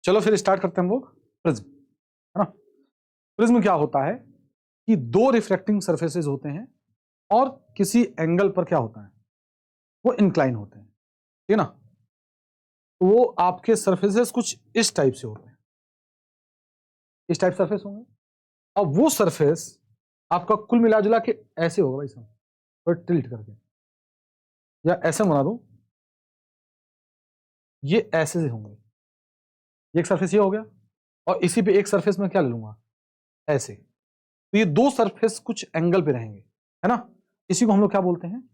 चलो फिर स्टार्ट करते हैं हम लोग प्रिज्म, है ना। प्रिज्म क्या होता है कि दो रिफ्रैक्टिंग सरफेसेस होते हैं और किसी एंगल पर क्या होता है, वो इंक्लाइन होते हैं, ठीक है ना। तो वो आपके सरफेसेस कुछ इस टाइप से होते हैं, इस टाइप सरफेस होंगे। अब वो सरफेस आपका कुल मिला जुला के ऐसे होगा भाई साहब, और टिल्ट करके, या ऐसे बना दो, ये ऐसे से होंगे। ये एक सरफेस ये हो गया, और इसी पे एक सरफेस में क्या ले लूंगा, ऐसे। तो ये दो सरफेस कुछ एंगल पे रहेंगे, है ना। इसी को हम लोग क्या बोलते हैं,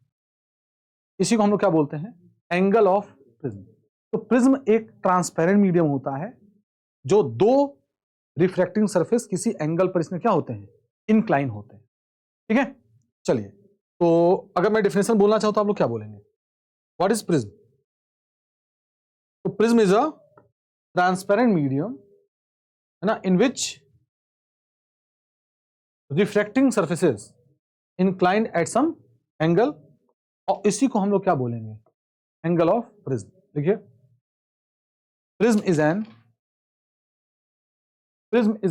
इसी को हम लोग क्या बोलते हैं, एंगल ऑफ प्रिज्म। तो प्रिज्म एक ट्रांसपेरेंट मीडियम होता है जो दो रिफ्रैक्टिंग सरफेस किसी एंगल पर इसमें क्या होते हैं, इंक्लाइन होते हैं, ठीक है। चलिए, तो अगर मैं डेफिनेशन बोलना चाहूं तो आप लोग क्या बोलेंगे, व्हाट इज प्रिज्म। तो prism is a transparent medium, है ना, in which refracting surfaces inclined at some angle, और इसी को हम लोग क्या बोलेंगे, एंगल ऑफ प्रिज्म। देखिए, prism is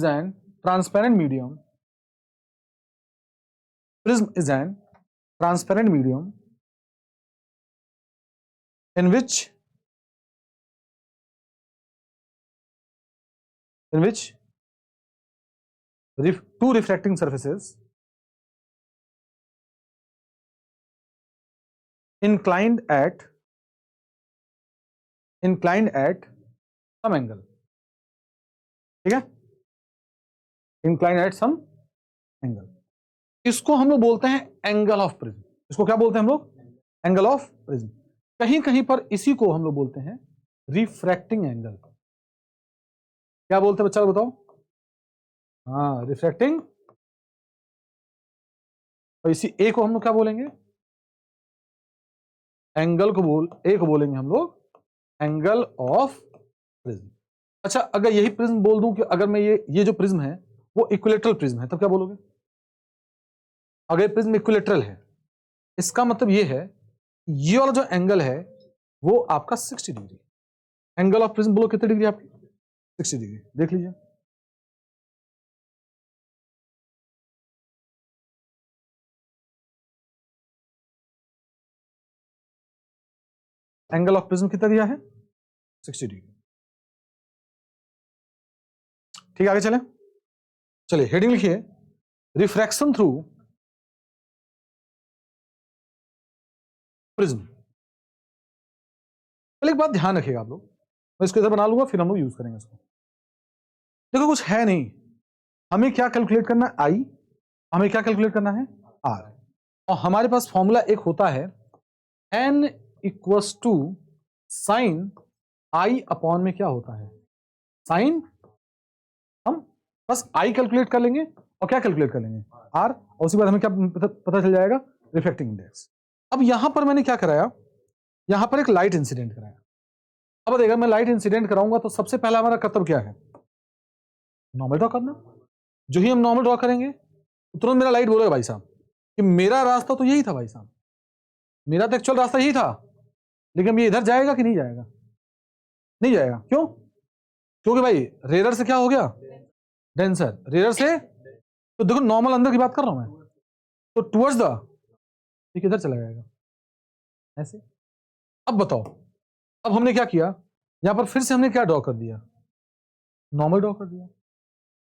an transparent medium, prism is an transparent medium in which two refracting surfaces inclined at some angle, ठीक है, inclined at some angle। इसको हम लोग बोलते हैं एंगल ऑफ प्रिज्म। इसको क्या बोलते हैं हम लोग, एंगल ऑफ प्रिज्म। कहीं कहीं पर इसी को हम लोग बोलते हैं रिफ्रैक्टिंग एंगल। क्या बोलते हैं बच्चा बताओ, हाँ रिफ्रैक्टिंग। और इसी ए को हम लोग क्या बोलेंगे, एंगल को ए को बोलेंगे हम लोग एंगल ऑफ प्रिज्म। अच्छा, अगर यही प्रिज्म बोल दूं कि अगर मैं ये जो प्रिज्म है वो इक्विलेटरल प्रिज्म है, तब क्या बोलोगे। अगर ये प्रिज्म इक्विलेटरल है, इसका मतलब ये है, ये वाला जो एंगल है वो आपका 60 डिग्री। एंगल ऑफ प्रिज्म बोलो कितने डिग्री आपकी, 60 डिग्री। देख लीजिए, एंगल ऑफ प्रिज्म कितना दिया है, 60 डिग्री। ठीक है, आगे चले। चलिए हेडिंग लिखिए, रिफ्रैक्शन थ्रू प्रिज्म। पहले एक बात ध्यान रखिएगा आप लोग, मैं इसको इधर बना लूंगा फिर हम लोग यूज करेंगे इसको। देखो कुछ है नहीं, हमें क्या कैलकुलेट करना है, आई, हमें क्या कैलकुलेट करना है, आर। और हमारे पास फॉर्मूला एक होता है n equals to sine i upon में क्या होता है, साइन। हम बस आई कैलकुलेट कर लेंगे और क्या कैलकुलेट कर लेंगे, आर, और उसके बाद हमें क्या पता चल जाएगा, रिफ्लेक्टिंग इंडेक्स। अब यहां पर मैंने क्या कराया, यहां पर एक लाइट इंसिडेंट कराया। अब अगर मैं लाइट इंसिडेंट कराऊंगा तो सबसे पहला हमारा कर्तव्य क्या है, नॉर्मल ड्रॉ करना। जो ही हम नॉर्मल ड्रॉ करेंगे तो तुरंत मेरा लाइट बोलेगा भाई साहब कि मेरा रास्ता तो यही था भाई साहब, मेरा तो एक्चुअल रास्ता यही था, लेकिन ये इधर जाएगा कि नहीं जाएगा, नहीं जाएगा। क्यों, क्योंकि भाई रेडर से क्या हो गया, डेंसर, रेडर से, तो देखो नॉर्मल अंदर की बात कर रहा हूं मैं, तो टुवर्ड्स द, ये किधर चला जाएगा, ऐसे। अब बताओ, अब हमने क्या किया, यहां पर फिर से हमने क्या ड्रॉ कर दिया, नॉर्मल ड्रॉ कर दिया।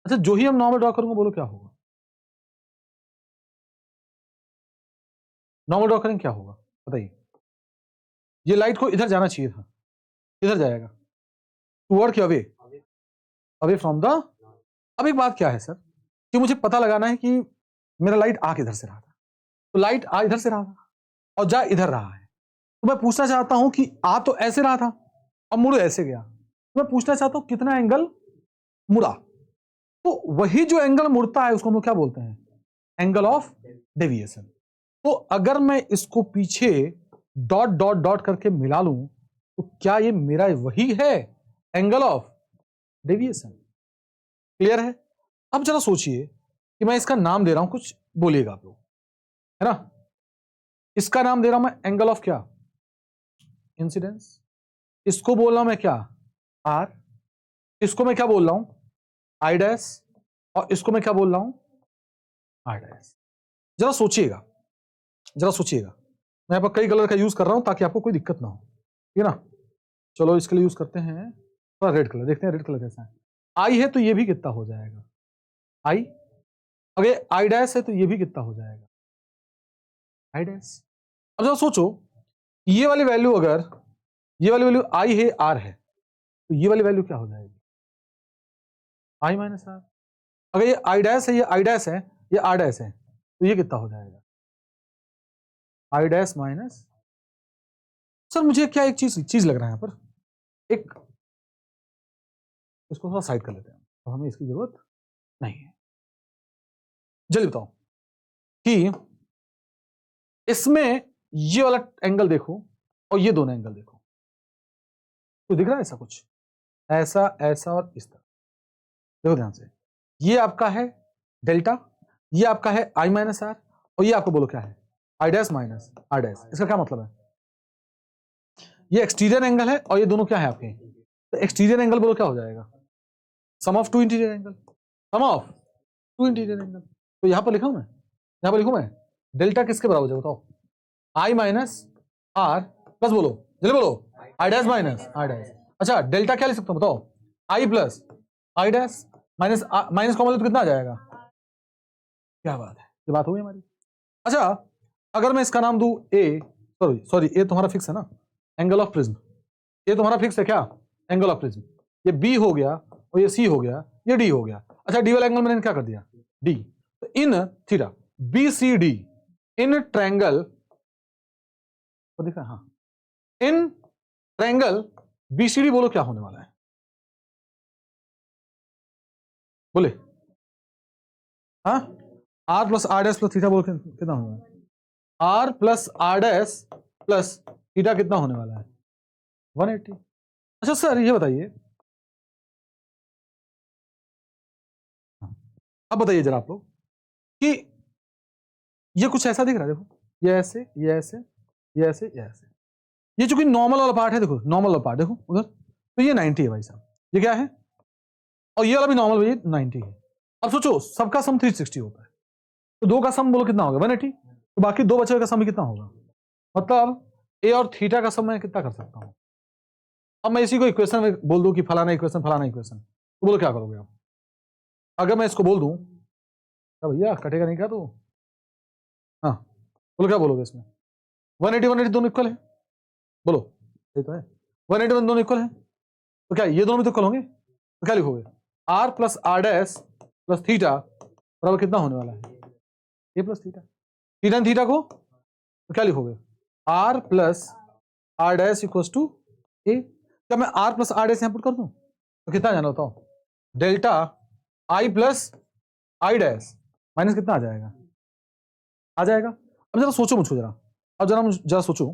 अच्छा, जो ही हम नॉर्मल ड्रॉ करूंगा बोलो क्या होगा, नॉर्मल ड्रॉ करेंगे क्या होगा बताइए। ये लाइट को इधर जाना चाहिए था, इधर जाएगा, टुवर्ड के अवे, अवे फ्रॉम द। अब एक बात क्या है सर, कि मुझे पता लगाना है कि मेरा लाइट आ किधर से रहा था, तो लाइट आ इधर से रहा था और जा इधर रहा है, तो मैं पूछना चाहता हूं कि आ तो ऐसे रहा था और मुड़ ऐसे गया, तो मैं पूछना चाहता हूं कितना एंगल मुड़ा। तो वही जो एंगल मुड़ता है उसको हम लोग क्या बोलते हैं, एंगल ऑफ डेविएशन। तो अगर मैं इसको पीछे डॉट डॉट डॉट करके मिला लूं तो क्या ये मेरा वही है, एंगल ऑफ डेविएशन। क्लियर है। अब जरा सोचिए कि मैं इसका नाम दे रहा हूं, कुछ बोलिएगा आप लोग, है ना। इसका नाम दे रहा हूं मैं एंगल ऑफ क्या, इंसिडेंस। इसको बोल रहा हूं मैं क्या, आर। इसको मैं क्या बोल रहा हूं, आई डैश, और इसको मैं क्या बोल रहा हूं, आर डैश। जरा सोचिएगा, जरा सोचिएगा, मैं यहाँ पर कई कलर का यूज कर रहा हूं ताकि आपको कोई दिक्कत ना हो, ठीक है ना। चलो इसके लिए यूज करते हैं थोड़ा रेड कलर, देखते हैं रेड कलर कैसा है। आई है तो ये भी कितना हो जाएगा, आई, अगर आई डैश है तो ये भी कितना हो जाएगा, आई डैश। अब जरा सोचो, ये वाली वैल्यू, अगर ये वाली वैल्यू आई है, आर है, तो ये वाली वैल्यू क्या हो जाएगी, आई माइनस आर। अगर ये आई डैश है, ये आई डैश है, ये आर डैश है, तो ये कितना हो जाएगा, आई डैश माइनस। सर मुझे क्या एक चीज लग रहा है यहाँ पर, एक, इसको थोड़ा साइड कर लेते हैं, तो हमें इसकी जरूरत नहीं है। जल्दी बताओ कि इसमें ये वाला एंगल देखो और ये दोनों एंगल देखो, तो दिख रहा है ऐसा कुछ, ऐसा ऐसा और इस तरह, देखो ध्यान से, ये आपका है डेल्टा, ये आपका है आई माइनस आर, और ये आपको बोलो क्या है, i dash minus are dash. इसका क्या मतलब है, ये एक्सटीरियर एंगल है और ये दोनों क्या है आपके, तो एक्सटीरियर एंगल बोलो क्या हो जाएगा, sum of two interior angle, sum of two interior angle. तो यहां पर लिखा हूं मैं, यहां पर लिखूं मैं, डेल्टा किसके बराबर है बताओ, आई माइनस आर प्लस, बोलो जल्दी बोलो, I dash minus are dash. अच्छा डेल्टा क्या लिख सकता हूं बताओ, I plus I dash minus minus common तो कितना आ जाएगा, क्या बात है, ये बात हुई हमारी। अच्छा अगर मैं इसका नाम दूं ए, सॉरी ए तुम्हारा फिक्स है ना, एंगल ऑफ प्रिज्म, ये तुम्हारा फिक्स है क्या, एंगल ऑफ प्रिज्म, ये बी हो गया और ये सी हो गया, ये डी हो गया। अच्छा डी वाला एंगल मैंने क्या कर दिया, डी, तो in theta B C D, in triangle, तो दिखा हाँ, इन ट्रायंगल बीसीडी बोलो क्या होने वाला है, बोले, हाँ, r plus are dash plus theta बोलो कितना होने वाला है, r plus are dash plus theta कितना होने वाला है, 180। अच्छा सर ये बताइए, अब बताइए जरा आप लोग कि ये कुछ ऐसा दिख रहा है, देखो ये ऐसे, ये ऐसे, ये ऐसे, ये ऐसे, ये चूंकि नॉर्मल वाला पार्ट है, देखो नॉर्मल वाला पार्ट देखो उधर, तो ये 90 है भाई साहब, ये क्या है, और ये वाला भी नॉर्मल, ये 90 है। अब सोचो सबका सम 360 होता है, तो दो का सम बोलो कितना होगा, 180, तो बाकी दो बचे का सम कितना होगा, मतलब ए और थीटा का सम मैं कितना कर सकता हूं। अब मैं इसी को इक्वेशन में बोल दूं कि फलाना इक्वेशन फलाना इक्वेशन, तो बोलो क्या करोगे आप, अगर मैं इसको बोल दूं तो भैया कटेगा नहीं क्या, तो हाँ बोलो क्या बोलोगे इसमें, 180 180 दोनों इक्वल है, बोलो ये तो है, 181 दोनों इक्वल है, तो क्या ये दोनों भी तो इक्वल होंगे, तो क्या लिखोगे, are plus are dash plus theta बराबर कितना होने वाला है, A plus theta, theta theta को तो क्या लिखोगे, are plus are dash equals to A. क्या मैं आर प्लस आर डैश यहां पुट कर दूं, तो कितना जाना बताओ, delta I plus I dash minus कितना आ जाएगा, आ जाएगा। अब जरा सोचो मुझको जरा, अब जरा सोचो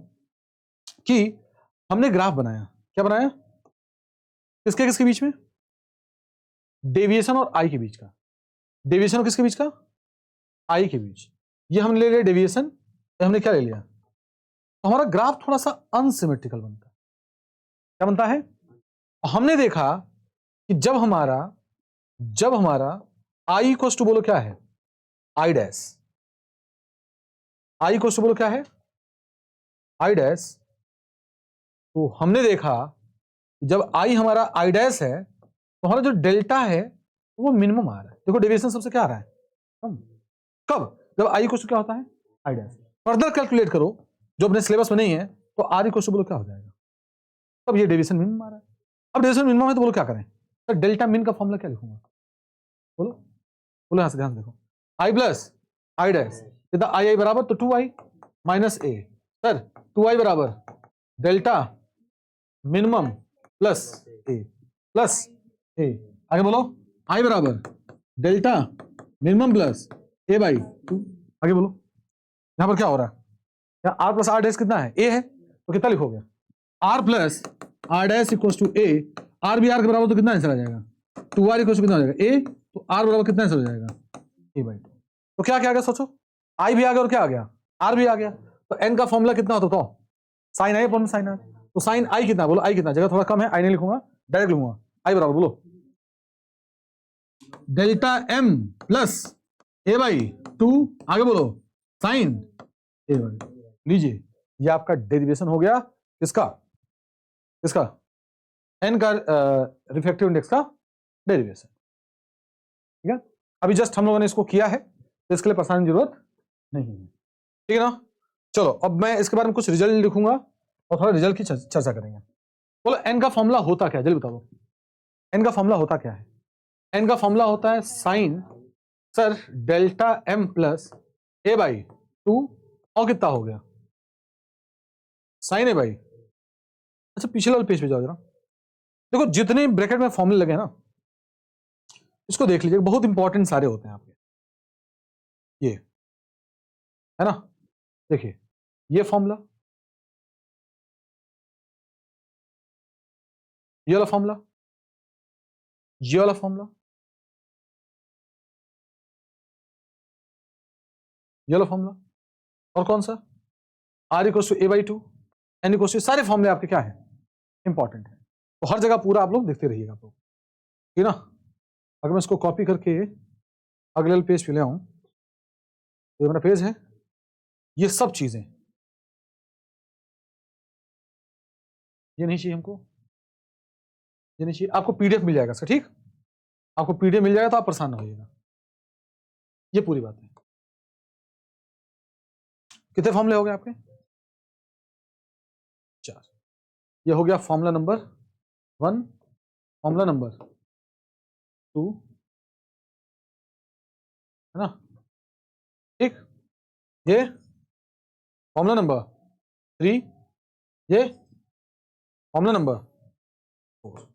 कि हमने ग्राफ बनाया, क्या बनाया, किसके किसके बीच में, डेविएशन और आई के बीच का, डेविएशन और किसके बीच का, आई के बीच, ये हमने ले लिया डेविएशन, हमने क्या ले लिया, तो हमारा ग्राफ थोड़ा सा अनसिमेट्रिकल बनता है, क्या बनता है, हमने देखा कि जब हमारा आई इक्वल्स टू बोलो क्या है, i dash, i equals to बोलो क्या है, आई डैश, तो हमने देखा कि जब आई हमारा आई डैश है तो हमारा जो डेल्टा है वो मिनिमम आ रहा है, देखो डेविएशन सबसे क्या आ रहा है, कब, जब आई इक्वल्स टू क्या होता है, आई डैश। फर्दर कैलकुलेट करो जो अपने सिलेबस में नहीं है, तो आर इक्वल्स टू बोलो क्या हो जाएगा, तब ये डेविएशन मिनिमम आ रहा है। अब डेविएशन मिनिमम है तो बोलो क्या करें, तो डेल्टा मिन का फॉर्मूला क्या लिखूंगा, बोलो बोलो यहां से ध्यान से देखो, आई प्लस आई डैश कितना, आई आई बराबर तो 2i माइनस ए, सर 2i बराबर डेल्टा मिनिमम प्लस ए, आगे बोलो, आई बराबर delta minimum plus a by 2, आगे बोलो यहां पर क्या हो रहा है, यहाँ आर प्लस आर डैश कितना है, ए है, तो कितना लिखोगे, are plus are dash equals to a, r भी आर के बराबर तो कितना आंसर आ जाएगा, 2r इक्वल्स टू कितना हो जाएगा ए, तो आर बराबर कितना आंसर हो जाएगा, ए बाई 2। तो क्या क्या आ गया सोचो, आई भी आ गया और क्या आ गया, आर भी आ गया, तो एन का फॉर्मूला कितना होता है, sine i upon sine r, तो साइन आई कितना, बोलो आई कितना, जगह थोड़ा कम है आई नहीं लिखूंगा डायरेक्ट लिखूंगा, आई बराबर बोलो delta m plus a by 2, आगे बोलो, साइन ए बाई, लीजिए ये आपका डेरिवेशन हो गया किसका, किसका, एन का रिफ्रैक्टिव इंडेक्स का डेरिवेशन, ठीक है। अभी जस्ट हम लोगों ने इसको किया है तो इसके लिए परेशानी की जरूरत नहीं है, ठीक है ना। चलो अब मैं इसके बारे में कुछ रिजल्ट लिखूंगा और थोड़ा रिजल्ट की चर्चा करेंगे। बोलो एन का फॉर्मूला होता क्या है, जल्दी बता दो, एन का फॉर्मूला होता क्या है। एन का फॉर्मूला होता है sine sir delta m plus a by 2 और कितना हो गया, साइन ए बाई, अच्छा पिछले वाले पेज पे जाओ जरा, देखो जितने ब्रैकेट में फॉर्मूले लगे ना इसको देख लीजिए, बहुत इंपॉर्टेंट सारे होते हैं आपके, ये है ना, देखिए ये फॉर्मूला, ये वाला फॉर्मूला, ये वाला फॉर्मूला, ये वाला फॉर्मूला, और कौन सा, r equals to a by 2, n equals to, सारे फॉर्मूले आपके क्या है, इंपॉर्टेंट है, तो हर जगह पूरा आप लोग देखते रहिएगा आप लोग, ठीक है ना। अगर मैं इसको कॉपी करके अगले पेज पे ले आऊं, ये मेरा पेज है, ये सब चीजें, ये नहीं चाहिए हमको, ये नहीं चाहिए, आपको पीडीएफ मिल जाएगा इसका, ठीक, आपको पीडीएफ मिल जाएगा तो आप परेशान ना होइएगा, ये पूरी बात है। कितने फॉर्मूले हो गए आपके, 4, ये हो गया फॉर्मूला नंबर 1, फॉर्मूला नंबर 2, है ना, ठीक, ये फॉर्मूला नंबर 3, ये फॉर्मूला नंबर 4,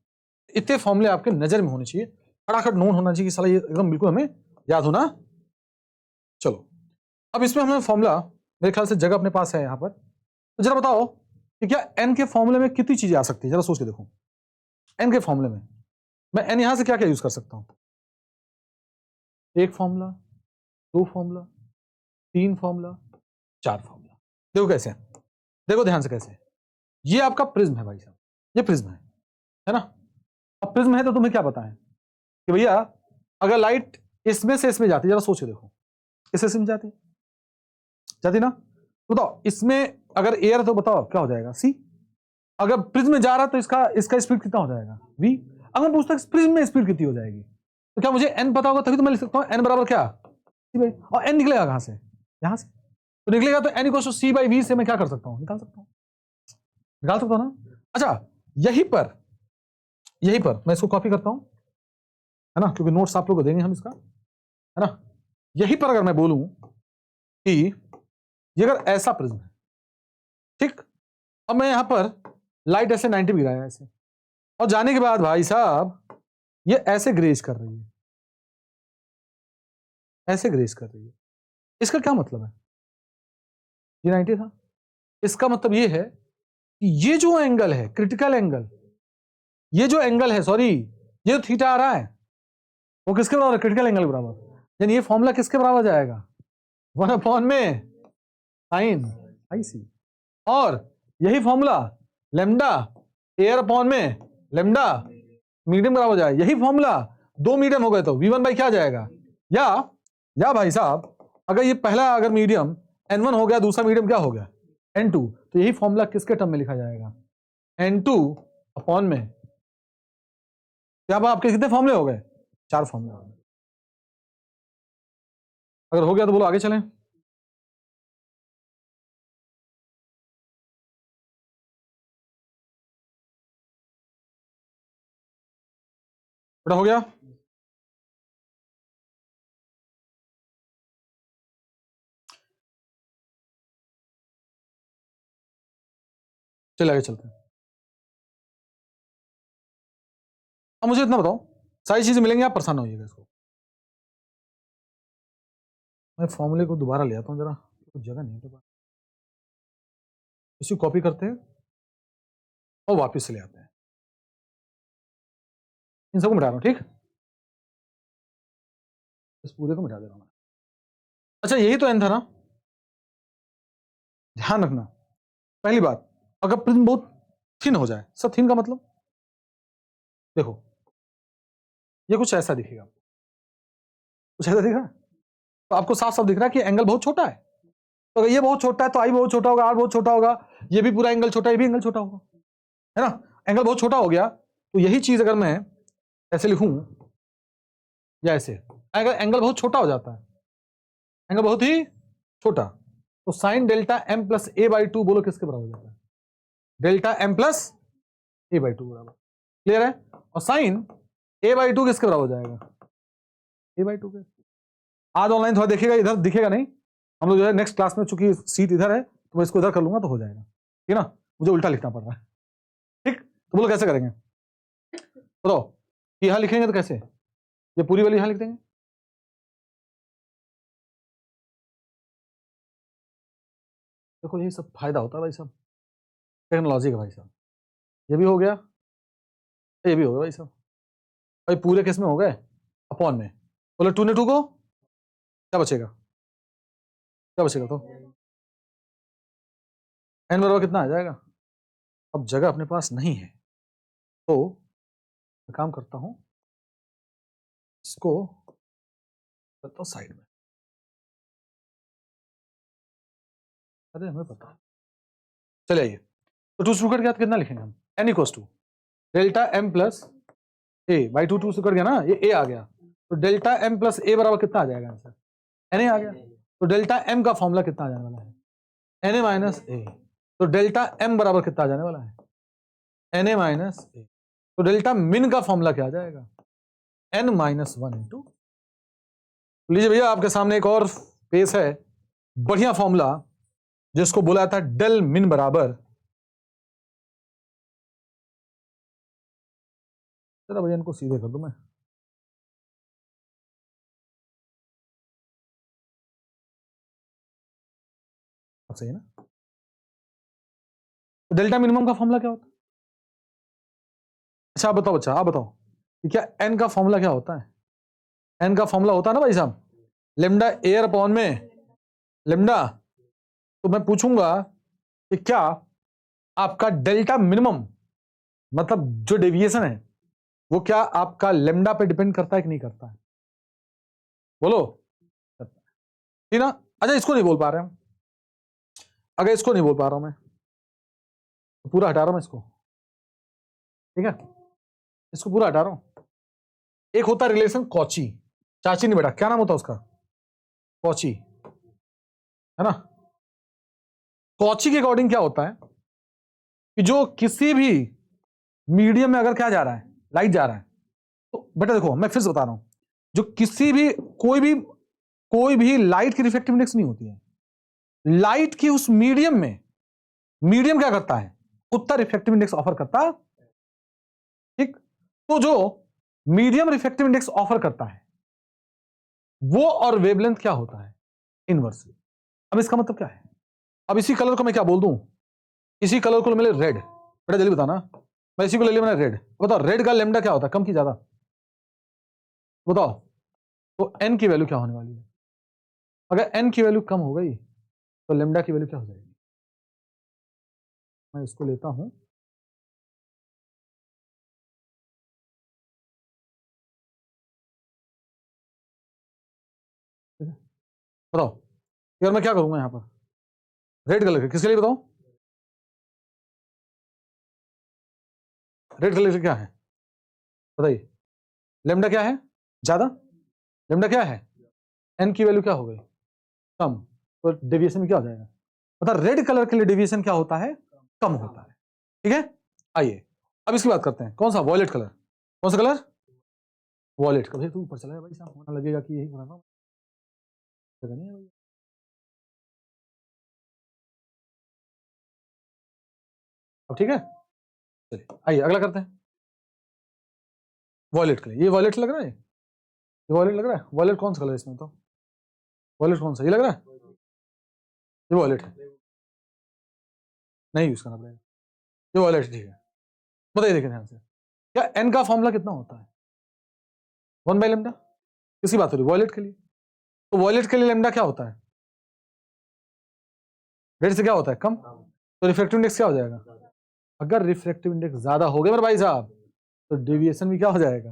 इतने फॉर्मूले आपके नजर में होने चाहिए, फटाफट नोट होना चाहिए कि साला ये एकदम बिल्कुल हमें याद होना। चलो अब इसमें हमें फॉर्मूला मेरे ख्याल से जगह अपने पास है यहाँ पर, तो जरा बताओ कि क्या एन के फॉर्मूले में कितनी चीजें आ सकती है, जरा सोच के देखो, एन के फॉर्मूले में मैं एन यहां से क्या क्या यूज कर सकता हूं, 1 फॉर्मूला, 2 फॉर्मूला, 3 फॉर्मूला, 4 फॉर्मूला, देखो कैसे, देखो ध्यान से कैसे, ये आपका प्रिज्म है भाई साहब, ये प्रिज्म है ना। अब प्रिज्म है तो तुम्हें क्या पता है कि भैया अगर लाइट इसमें से इसमें जाती, जरा सोच के देखो, इसमें जाती, जाती ना, बताओ इसमें अगर एयर तो बताओ क्या हो जाएगा, सी, अगर प्रिज्म में जा रहा तो इसका स्पीड कितना हो जाएगा, वी, अगर पूछता प्रिज्म में स्पीड कितनी हो जाएगी, तो क्या मुझे एन पता होगा तभी तो मैं लिख सकता हूं एन बराबर क्या, सी बाई, और एन निकलेगा कहां से, यहां से, तो निकलेगा तो n equal to c by v से मैं क्या कर सकता हूं, निकाल सकता हूं ना। अच्छा यहीं पर मैं इसको कॉपी करता हूं, है ना, क्योंकि नोट्स आप लोग को देंगे हम इसका, है ना, यहीं पर अगर मैं बोलूं कि ये अगर ऐसा प्रिज्म है, ठीक, अब मैं यहां पर लाइट ऐसे 90 भी गिराया ऐसे, और जाने के बाद भाई साहब ये ऐसे ग्रेज कर रही है, ऐसे ग्रेज कर रही है, इसका क्या मतलब है, ये 90 था, इसका मतलब ये है कि ये जो एंगल है क्रिटिकल एंगल, ये जो एंगल है, सॉरी ये जो थीटा आ रहा है वो किसके बराबर, क्रिटिकल एंगल के बराबर, यानी ये फॉर्मूला किसके बराबर जाएगा, 1 में साइन आई सी, और यही फॉर्मूला लेमडा एयर अपॉन में लेमडा मीडियम बराबर जाए, यही फॉर्मूला 2 मीडियम हो गए तो V1 बाई क्या जाएगा, या भाई साहब अगर ये पहला अगर मीडियम N1 हो गया, दूसरा मीडियम क्या हो गया N2, तो यही फॉर्मूला किसके टर्म में लिखा जाएगा, N2 अपॉन में, क्या आपके कितने फॉर्मूले हो गए, 4 फॉर्मूले हो गए। अगर हो गया तो बोलो आगे चलें, बेटा हो गया, चलिए आगे चलते हैं। अब मुझे इतना बताओ, सारी चीजें मिलेंगी, आप परेशान होइएगा, इसको मैं फॉर्मूले को दोबारा ले आता हूं जरा, कुछ जगह नहीं है, इसी कॉपी करते हैं और वापस से ले आते हैं, इन सबको मिटा रहा हूं, ठीक, इस पूरे को मिटा दे रहा हूं। अच्छा यही तो एन था ना, ध्यान रखना, पहली बात अगर प्रिज्म बहुत थिन हो जाए, सब थिन का मतलब देखो ये कुछ ऐसा दिखेगा, कुछ ऐसा दिख रहा है? तो आपको साफ साफ दिख रहा है कि एंगल बहुत छोटा है। तो अगर ये बहुत छोटा है तो आई बहुत छोटा होगा, आर बहुत छोटा होगा, ये भी पूरा एंगल छोटा है, ये भी एंगल छोटा होगा, है ना? एंगल बहुत छोटा हो गया तो यही चीज अगर मैं ऐसे लिखूं या ऐसे, अगर एंगल बहुत छोटा हो जाता है, एंगल बहुत ही छोटा, तो sine delta m plus a by two बोलो किसके बराबर हो जाता है? Delta m plus a by two बराबर। क्लियर है? और साइन ए बाई टू किसके बराबर हो जाएगा? ए बाई टू के। आज ऑनलाइन थोड़ा देखिएगा, इधर दिखेगा नहीं, हम लोग जो है नेक्स्ट क्लास में, चूंकि सीट इधर है तो मैं इसको इधर कर लूंगा तो हो जाएगा, ठीक है ना? मुझे उल्टा लिखना पड़ रहा है, ठीक? तो बोलो कैसे करेंगे बताओ? यहां लिखेंगे तो कैसे? ये पूरी वाली यहां लिख देंगे, देखो यही सब फायदा होता है भाई साहब टेक्नोलॉजी का भाई साहब। ये भी हो गया, ये भी हो गया भाई साहब, भाई पूरे किस में हो गए? अपॉन में। बोले टू ने टू को क्या बचेगा? क्या बचेगा? तो एन बराबर कितना आ जाएगा? अब जगह अपने पास नहीं है तो मैं काम करता हूं, इसको करता हूं साइड में। अरे हमें पता, चलिए आइए, तो टू से कट गया तो कितना लिखेंगे हम? N equals to delta m plus a by two, two से कट गया ना, ये ए आ गया, तो डेल्टा एम प्लस ए बराबर कितना आ जाएगा आंसर? एन ए आ गया। तो डेल्टा एम का फॉर्मूला कितना आ जाने वाला है? N a minus a. तो डेल्टा एम बराबर कितना आ जाने वाला है? N a minus a. तो डेल्टा मिन का फॉर्मूला क्या आ जाएगा? N minus one into. लीजिए भैया आपके सामने एक और पेश है, बढ़िया फॉर्मूला, जिसको बोला था डेल मिन बराबर, चलो भैया इनको सीधे कर दूं मैं, अब सही है ना? तो डेल्टा मिनिमम का फॉर्मूला क्या होता है? अच्छा आप बताओ, अच्छा आप बताओ कि क्या एन का फॉर्मूला क्या होता है? एन का फॉर्मूला होता है ना भाई साहब, लेमडा एयर अपॉन में लेमडा। तो मैं पूछूंगा कि क्या आपका डेल्टा मिनिमम, मतलब जो डेविएशन है, वो क्या आपका लेमडा पे डिपेंड करता है कि नहीं करता है? बोलो, करता है, ठीक ना? अच्छा इसको नहीं बोल पा रहे हम, अगर इसको नहीं बोल पा रहा हूं मैं तो पूरा हटा रहा हूं मैं इसको, ठीक है? इसको पूरा हटा रहा हूं। एक होता है रिलेशन कॉची, चाची नहीं बेटा, क्या नाम होता है उसका? कॉची, है ना? कॉची के अकॉर्डिंग क्या होता है कि जो किसी भी मीडियम में अगर क्या जा रहा है, लाइट जा रहा है, तो बेटा देखो मैं फिर से बता रहा हूं, जो किसी भी कोई भी लाइट की रिफ्लेक्टिव इंडेक्स नहीं होती है, लाइट की उस मीडियम में, मीडियम क्या करता है? उतना रिफ्लेक्टिव इंडेक्स ऑफर करता है, ठीक? तो जो मीडियम रिफ्लेक्टिव इंडेक्स ऑफर करता है वो और वेवलेंथ क्या होता है? इनवर्सली। अब इसका मतलब क्या है? अब इसी कलर को मैं क्या बोल दूं? इसी कलर को मिले रेड, बेटा जल्दी बताना, मैं इसी को ले लिया मैंने रेड, बताओ रेड का लेमडा क्या होता है, कम की ज्यादा? बताओ। तो एन की वैल्यू क्या होने वाली है? अगर एन की वैल्यू कम हो गई तो लेमडा की वैल्यू क्या हो जाएगी? मैं इसको लेता हूं, ठीक है? बताओ यार मैं क्या करूंगा यहां पर? रेड कलर किसके लिए बताओ? रेड कलर क्या है बताइए? लेमडा क्या है? ज्यादा। लेमडा क्या है? एन की वैल्यू क्या हो गई? कम। तो डेविएशन क्या हो जाएगा? मतलब रेड कलर के लिए डेविएशन क्या होता है? कम होता है, ठीक है? आइए अब इसकी बात करते हैं, कौन सा? Violet colour. कौन सा कलर? वॉयलेट का। भैया तू ऊपर चला है भाई साहब, होना लगेगा कि यही बना रहा हूं, जगह नहीं है भैया। अब ठीक है, चलिए आइए अगला करते हैं। वॉयलेट कलर, ये वॉयलेट लग रहा है, ये वॉयलेट लग रहा है। वॉयलेट कौन सा कलर है इसमें तो? वॉयलेट कौन सा? ये लग रहा है, ये वॉयलेट है, नहीं यूज करना पड़ेगा, ये वॉयलेट ठीक है। बताइए देखिए ध्यान से, क्या एन का फॉर्मूला कितना होता है? 1/λ। किसकी बात हो रही है? वॉयलेट के लिए। तो वॉयलेट के लिए लेमडा क्या होता है? रेड से क्या होता है? कम। तो रिफ्रैक्टिव इंडेक्स क्या हो जाएगा? अगर रिफ्रैक्टिव इंडेक्स ज्यादा हो गया मेरे भाई साहब तो डेविएशन भी क्या हो जाएगा?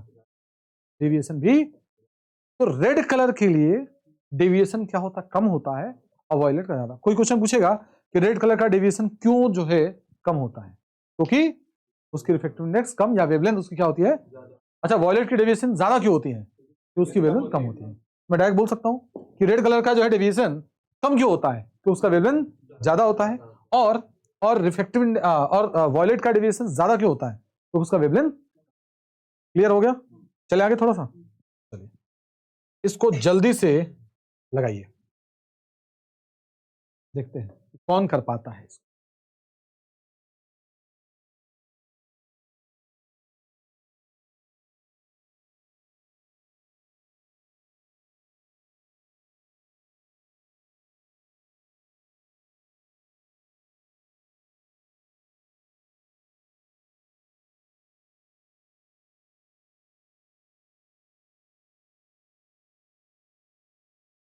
डेविएशन भी तो रेड कलर के लिए डेविएशन क्या होता है, कम होता है, और वॉयलेट का ज्यादा। कोई क्वेश्चन पूछेगा कि रेड कलर का डेविएशन क्यों जो है कम होता है, क्योंकि उसकी रिफ्रैक्टिव इंडेक्स कम या वेवलेंथ उसकी क्या होती है। अच्छा, वॉयलेट की डेविएशन ज्यादा क्यों होती है, कि उसकी वेवलेंथ कम होती है। मैं डायरेक्ट बोल सकता हूं कि रेड कलर का जो है डेविएशन कम क्यों होता है, कि उसका वेवलेंथ ज्यादा होता है, और रिफ्रैक्टिव और वॉयलेट का डेविएशन ज्यादा क्यों होता है, तो उसका वेवलेंथ। क्लियर हो गया। चले आगे थोड़ा सा, चलिए इसको जल्दी से लगाइए, देखते हैं कौन कर पाता है इसको।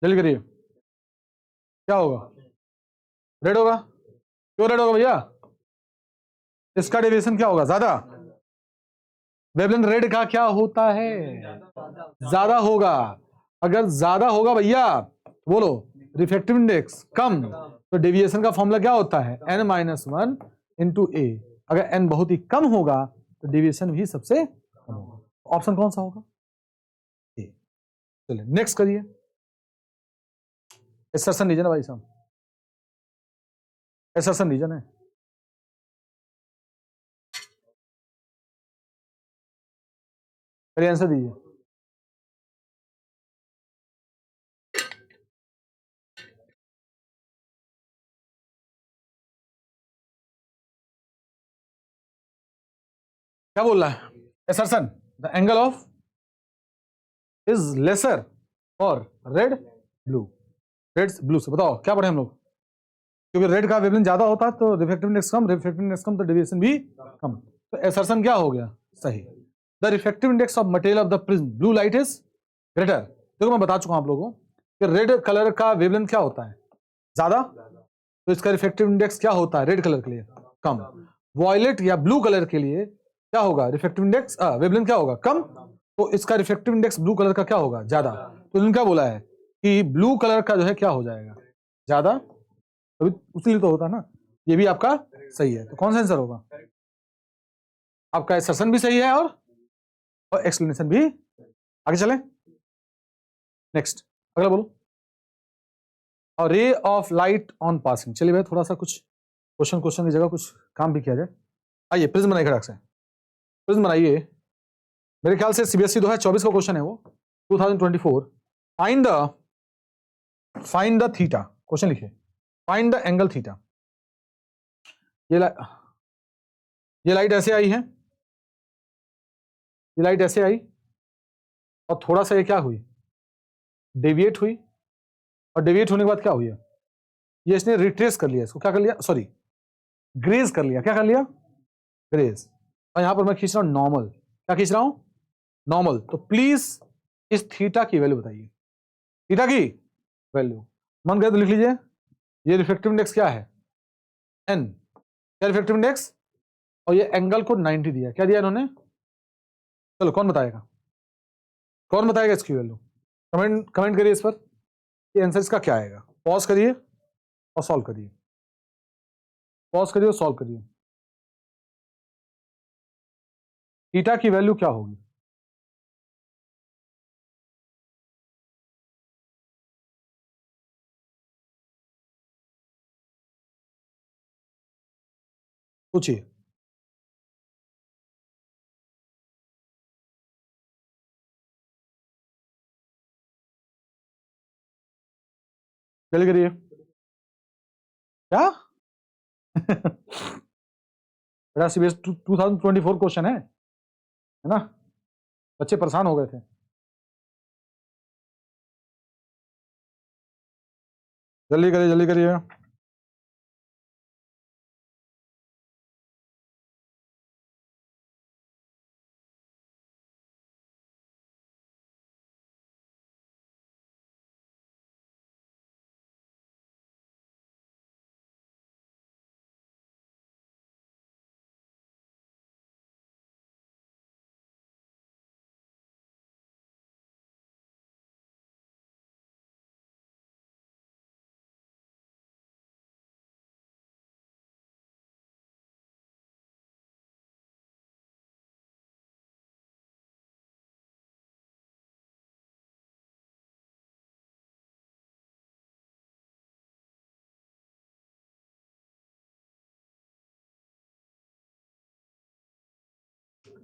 जल्दी करिए, क्या होगा, रेड होगा। क्यों रेड होगा भैया, इसका डेविएशन क्या होगा, ज्यादा। वेवलेंथ रेड का क्या होता है, ज्यादा होगा। अगर ज्यादा होगा भैया, बोलो रिफ्रैक्टिव इंडेक्स कम, तो डेविएशन का फॉर्मूला क्या होता है, n-1 इंटू ए। अगर n बहुत ही कम होगा तो डेविएशन भी सबसे कम होगा। ऑप्शन कौन सा होगा, ए। चलिए नेक्स्ट करिए, एसर्शन रीजन है भाई साहब, एसर्शन रीजन है। आंसर दीजिए। क्या बोल रहा है, assertion the angle of is lesser और रेड ब्लू, रेड ब्लू से बताओ क्या पढ़े हम लोग, क्योंकि रेड का वेवलेंथ ज्यादा होता है तो रिफ्रैक्टिव इंडेक्स कम, रिफ्रैक्टिव इंडेक्स कम तो डेविएशन भी कम। तो एसर्शन क्या हो गया, सही। The refractive index of material of the prism blue light is greater. देखो मैं बता चुका हूं आप लोगों को कि रेड कलर का वेवलेंथ क्या होता है, ज्यादा, तो इसका रिफ्रैक्टिव इंडेक्स क्या होता है रेड कलर के लिए, कम। वॉयलेट या ब्लू कलर के लिए क्या होगा, रिफ्रैक्टिव इंडेक्स वेवलेंथ क्या होगा, कम, तो इसका रिफ्रैक्टिव इंडेक्स ब्लू कलर का क्या होगा, ज्यादा। तो इन्होंने क्या बोला है कि ब्लू कलर का जो है क्या हो जाएगा, ज्यादा, तभी उसी तो होता है ना। ये भी आपका सही है, तो कौन सा आंसर होगा, आपका एसर्शन भी सही है और एक्सप्लेनेशन भी। आगे चलें, नेक्स्ट अगला बोलो। और रे ऑफ लाइट ऑन पासिंग, चलिए भाई थोड़ा सा कुछ क्वेश्चन क्वेश्चन की जगह कुछ काम भी किया जाए। आइए प्रिज्म बनाइए खड़ाक से, प्रिज्म बनाइए। मेरे ख्याल से सीबीएसई 2024 का क्वेश्चन है वो, 2024। फाइंड द थीटा, क्वेश्चन लिखिए, फाइंड द एंगल थीटा। ये ये लाइट ऐसे आई है, ये लाइट ऐसे आई, और थोड़ा सा ये क्या हुई, डेविएट हुई, और डेविएट होने के बाद क्या हुई है, ये इसने रिट्रेस कर लिया, इसको क्या कर लिया, सॉरी ग्रेज कर लिया, क्या कर लिया, ग्रेज। और यहां पर मैं खींच रहा हूं नॉर्मल, क्या खींच रहा हूं, नॉर्मल। तो प्लीज इस थीटा की वैल्यू बताइए, थीटा की वैल्यू मन करे तो लिख लीजिए। ये रिफ्लेक्टिव इंडेक्स क्या है, एन, क्या रिफ्लेक्टिव इंडेक्स, और ये एंगल को 90 दिया, क्या दिया इन्होंने, चलो कौन बताएगा, कौन बताएगा इसकी वैल्यू, कमेंट कमेंट करिए इस पर, ये आंसर इसका क्या आएगा। पॉज करिए और सॉल्व करिए, पॉज करिए और सॉल्व करिए। थीटा की वैल्यू क्या होगी, पूछिए। जल्दी करिए, क्या बेटा सीबीएस 2024 क्वेश्चन है ना, बच्चे परेशान हो गए थे। जल्दी करिए, जल्दी करिए।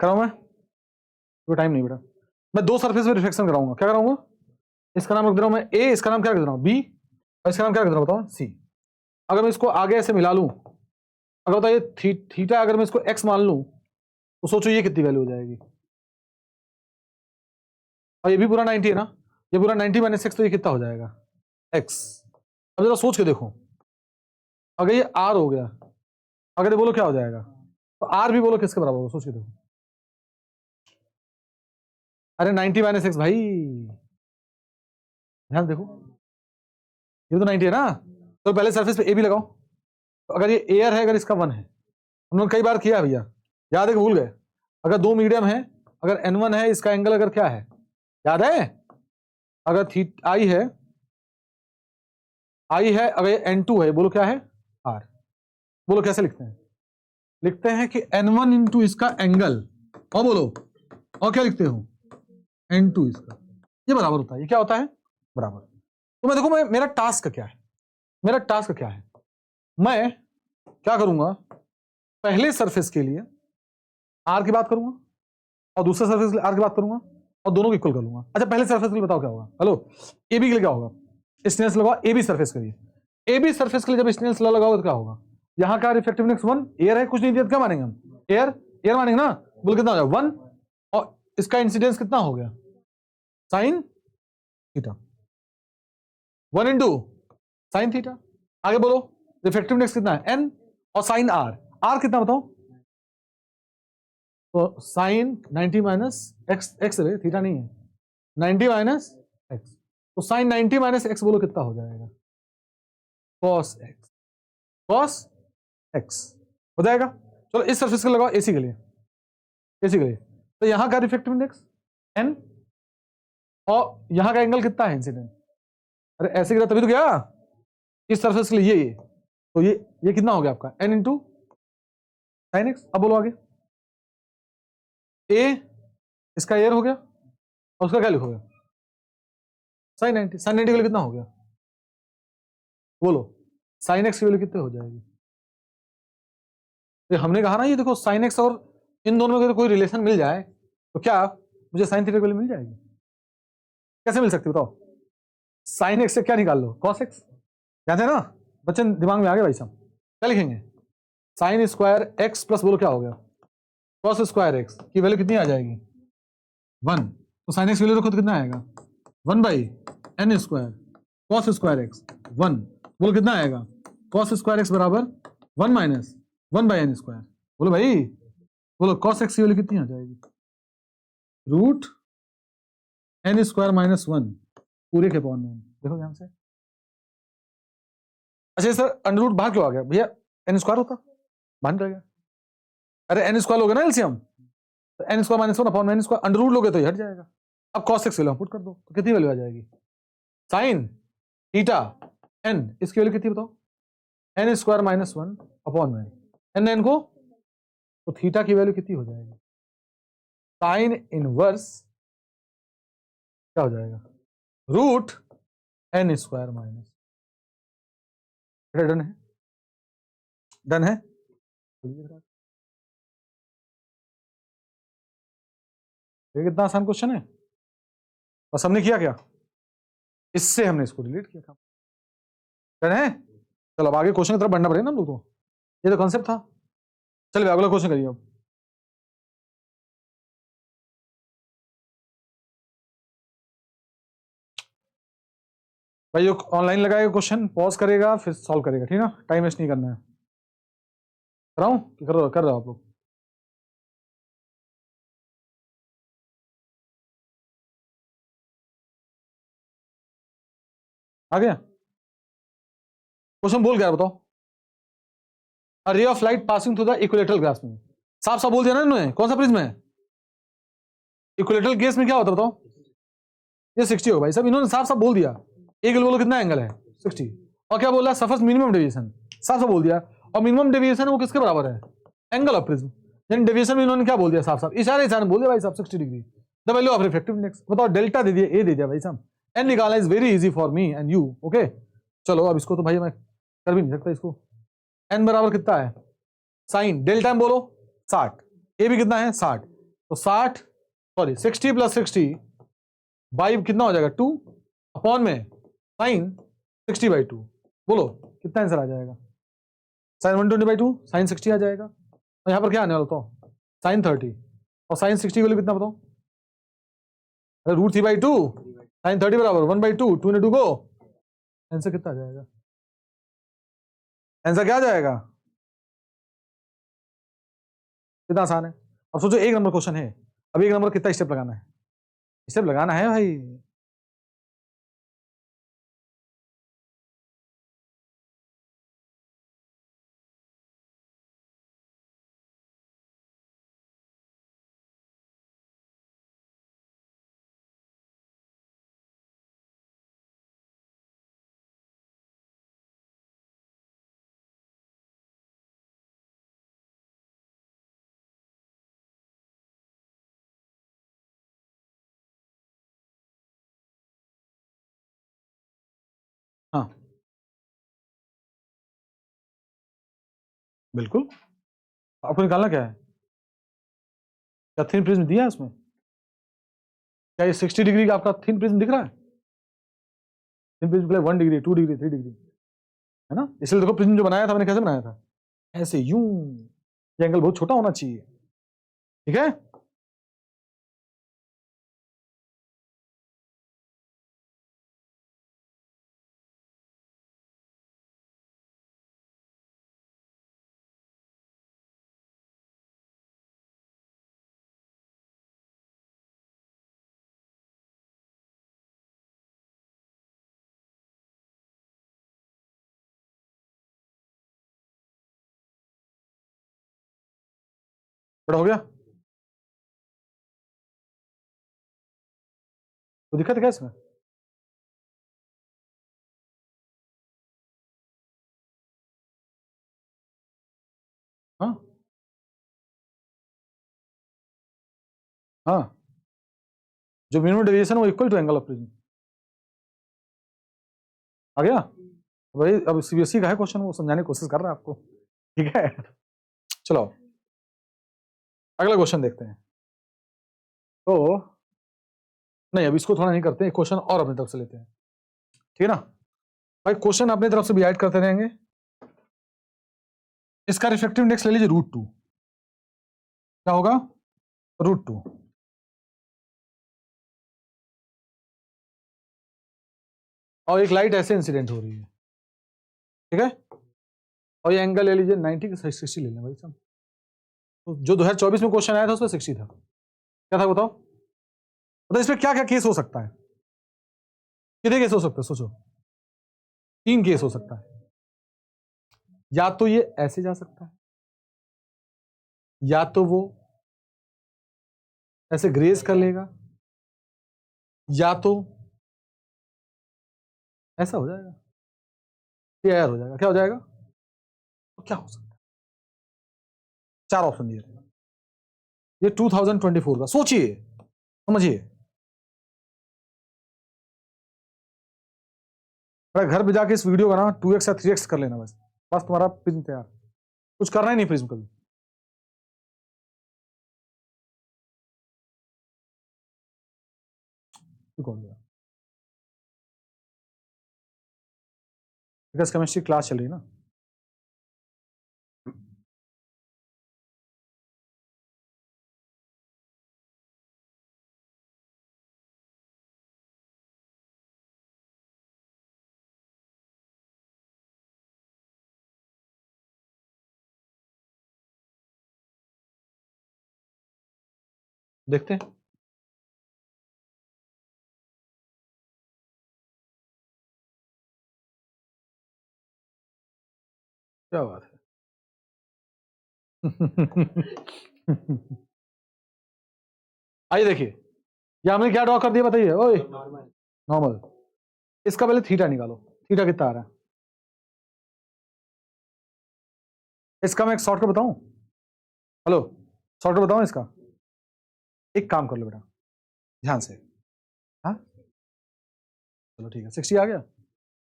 कराऊं मैं? तो टाइम नहीं बेटा, मैं दो सरफेस में रिफ्लेक्शन कराऊंगा। क्या कराऊंगा? इसका नाम रख दे रहा हूं मैं ए, इसका नाम क्या रख दे रहा हूं बी, और इसका नाम क्या रख दे रहा हूं बताओ सी। अगर मैं इसको आगे ऐसे मिला लूं, अगर बताइए थीटा अगर मैं इसको एक्स मान लूं, तो सोचो ये कितनी वैल्यू हो जाएगी। और ये भी पूरा 90 है ना, ये पूरा 90 माइनस एक्स, तो ये कितना हो जाएगा एक्स। अब जरा सोच के देखो, अगर ये आर हो गया, अगर ये बोलो क्या हो जाएगा, तो आर भी बोलो किसके बराबर होगा, सोच के देखो। अरे 90 माइनस एक्स भाई, ध्यान देखो, ये तो 90 है ना। तो पहले सरफेस पे ए भी लगाओ। तो अगर ये एयर है, अगर इसका 1 है, हमने कई बार किया भैया, याद है कि भूल गए? अगर दो मीडियम है, अगर n1 है, इसका एंगल अगर क्या है, याद है? अगर आई है, अगर n2 है, बोलो क्या है r। बोलो कैसे लिखते हैं? लिखते हैं कि n1 इंटू इसका एंगल, और बोलो और क्या लिखते हो, n2 इसका, ये बराबर होता है। ये क्या होता है? बराबर। तो मैं देखो, मेरा टास्क क्या है, मेरा टास्क क्या है, मैं क्या करूंगा, पहले सरफेस के लिए आर की बात करूंगा, और दूसरे सरफेस के लिए आर की बात करूंगा, और दोनों को इक्वल कर लूंगा। अच्छा, पहले सरफेस के लिए बताओ क्या होगा। हेलो, ए बी के लिए क्या होगा? स्नेल्स लगाओ ए बी सरफेस के लिए। ए बी सरफेस के लिए जब स्नेल्स लगाओ तो क्या होगा? यहां का रिफ्लेक्टिवनेस 1, एयर है, कुछ नहीं दिया, क्या मानेंगे हम? एयर मानेंगे ना। बोल कितना हो जाएगा 1, और इसका इंसिडेंस कितना हो गया sine theta, 1 into sine theta. आगे बोलो रिफ्लेक्टिवनेस कितना है n, और साइन आर कितना बताओ? तो sine 90 minus x ray, theta नहीं है, 90 माइनस एक्स। तो साइन 90 माइनस एक्स बोलो कितना हो जाएगा? कॉस एक्स हो जाएगा। चलो इस सरफेस को लगाओ एसी के लिए, तो यहां का रिफ्लेक्टिव इंडेक्स n, और यहां का एंगल कितना है इंसिडेंट? अरे ऐसे गिरा तभी तो गया। इस सरफेस के लिए ये तो ये कितना हो गया आपका n इंटू साइन एक्स। अब बोलो आगे, ए इसका एयर हो गया, और उसका क्या लिखोगे? साइन 90। साइन 90 के लिए कितना हो गया बोलो? साइन एक्स की वैल्यू कितनी हो जाएगी? तो हमने कहा ना, ये देखो साइन एक्स और इन दोनों में अगर कोई रिलेशन मिल जाए, तो क्या मुझे साइन थीटा की वैल्यू मिल जाएगी? कैसे मिल सकती बताओ? साइन एक्स से क्या निकाल लो? Cos x. याद है ना बच्चे, दिमाग में आ गया भाई साहब? क्या लिखेंगे? साइन स्क्वायर एक्स प्लस बोलो क्या हो गया कॉस स्क्वायर एक्स की वैल्यू कितनी आ जाएगी? 1। तो साइन एक्स की वैल्यू रखो तो कितना आएगा? 1/n square cos square x 1। बोलो कितना आएगा? कॉस स्क्वायर एक्स बराबर 1 माइनस 1/n स्क्वायर। बोलो भाई, बोलो कॉस एक्स की वैल्यू कितनी आ जाएगी? रूट n स्क्वायर माइनस 1 पूरे के अपॉन में। देखो ध्यान से। अच्छा सर, अंडर रूट बाहर क्यों आ गया भैया? n स्क्वायर होता, बाहर निकल गया। अरे n स्क्वायर लोगे ना एलसीएम, तो n square minus 1 upon n square, under root लोगे तो ये हट जाएगा। अब cos x वैल्यू पुट कर दो, तो कितनी वैल्यू आ जाएगी? साइन थीटा n, इसकी वैल्यू कितनी बताओ? n स्क्वायर माइनस 1 अपॉन में n को, तो थीटा की वैल्यू कितनी हो जाएगी? साइन इनवर्स क्या हो जाएगा? Root n square minus. Done है, डन है। ये कितना आसान क्वेश्चन है, बस हमने किया क्या? इससे हमने इसको रिलेट किया था। डन है। चलो अब आगे क्वेश्चन की तरफ बढ़ना पड़ेगा ना हम लोग को, ये तो कॉन्सेप्ट था। चलिए अगला क्वेश्चन करिए अब। भाई जो ऑनलाइन लगाएगा क्वेश्चन पॉज करेगा फिर सॉल्व करेगा, ठीक है ना? टाइम वेस्ट नहीं करना है। कराऊं कि कर रहे हो आप लोग? आ गया क्वेश्चन? बोल क्या बताओ? A ray of light passing through the equilateral glass में। साफ साफ बोल दिया ना इन्होंने, कौन सा प्रिज्म है? इक्विलेटरल केस में क्या होता है बताओ? ये 60 हो भाई साहब, इन्होंने साफ साफ बोल दिया। एक बोलो कितना एंगल है? 60। और क्या बोला? सफर्स मिनिमम डेविएशन, साफ साफ बोल दिया। और मिनिमम डेविएशन वो किसके बराबर है? Angle of prism. यानी डेविएशन में इन्होंने क्या बोल दिया? साफ साफ इशारे बोल दिया भाई साहब 60 degree. The value of reflective index बताओ, डेल्टा दे दिया, ए दे दिया भाई साहब। एन निकालना is very easy for me and you. Okay चलो अब इसको तो भाई मैं कर भी नहीं सकता इसको। एन बराबर कितना है? साइन डेल्टा में बोलो 60, ए भी कितना है 60। तो 60 प्लस 60 बाई कितना हो जाएगा 2 अपॉन में साइन 60/2। बोलो कितना आंसर आ जाएगा? साइन 120/2 साइन 60 आ जाएगा। और यहाँ पर क्या आने वाला था? साइन 30 और साइन 60 के लिए कितना बताओ? √3/2 साइन 30 बराबर 1/2 2 ने 2 को आंसर कितना आ जाएगा? आंसर क्या आ जाएगा? कितना आसान है। अब सोचो 1 नंबर क्वेश्चन है, अब 1 नंबर कितना स्टेप लगाना है? स्टेप लगाना है भाई। हाँ बिल्कुल, आपको निकालना क्या है? क्या थिन प्रिज्म दिया है उसमें? क्या ये 60 डिग्री का आपका थिन प्रिज्म दिख रहा है? थिन प्रिज्म के लिए 1 डिग्री 2 डिग्री 3 डिग्री है ना। इसलिए देखो प्रिज्म जो बनाया था मैंने कैसे बनाया था? ऐसे यूं। ये एंगल बहुत छोटा होना चाहिए, ठीक है। बड़ा हो गया तो दिक्कत है क्या इसमें? हाँ हाँ, जो मिनिमम डेविएशन वो equal to angle of prism. आ गया भाई। अब सीबीएसई का है क्वेश्चन, वो समझाने की कोशिश कर रहा है आपको, ठीक है। चलो अगला क्वेश्चन देखते हैं। तो नहीं, अब इसको थोड़ा नहीं करते, एक क्वेश्चन और अपनी तरफ से लेते हैं, ठीक है ना भाई। क्वेश्चन अपनी तरफ से भी ऐड करते रहेंगे। इसका रिफ्लेक्टिव इंडेक्स ले लीजिए √2। क्या होगा? √2। और एक लाइट ऐसे इंसिडेंट हो रही है, ठीक है। और ये एंगल ले लीजिए 90 के 60 ले लें भाई साहब। तो जो 2024 में क्वेश्चन आया था उसमें 60 था। क्या था बताओ? तो इसमें क्या क्या केस हो सकता है? कितने केस हो सकते हैं सोचो? 3 केस हो सकता है। या तो ये ऐसे जा सकता है, या तो वो ऐसे ग्रेज कर लेगा, या तो ऐसा हो जाएगा, ये एयर हो जाएगा। क्या हो जाएगा? तो क्या हो सकता है? 4 ऑप्शन दिए थे। ये 2024 का, सोचिए समझिए। घर पे जाके इस वीडियो का ना 2x या 3x कर लेना, बस बस तुम्हारा प्रिज्म तैयार। कुछ करना ही नहीं प्रिज्म कभी। कौन गया? बिकॉज केमिस्ट्री क्लास चल रही है ना। देखते हैं क्या बात है। आइए देखिए, ये हमने क्या ड्रॉ कर दिया बताइए। ओए नॉर्मल। इसका पहले थीटा निकालो, थीटा कितना आ रहा है? इसका मैं एक शॉर्टकट बताऊं? हेलो, शॉर्टकट बताऊं इसका? एक काम कर लो बेटा, ध्यान से। हाँ चलो ठीक है, 60 आ गया।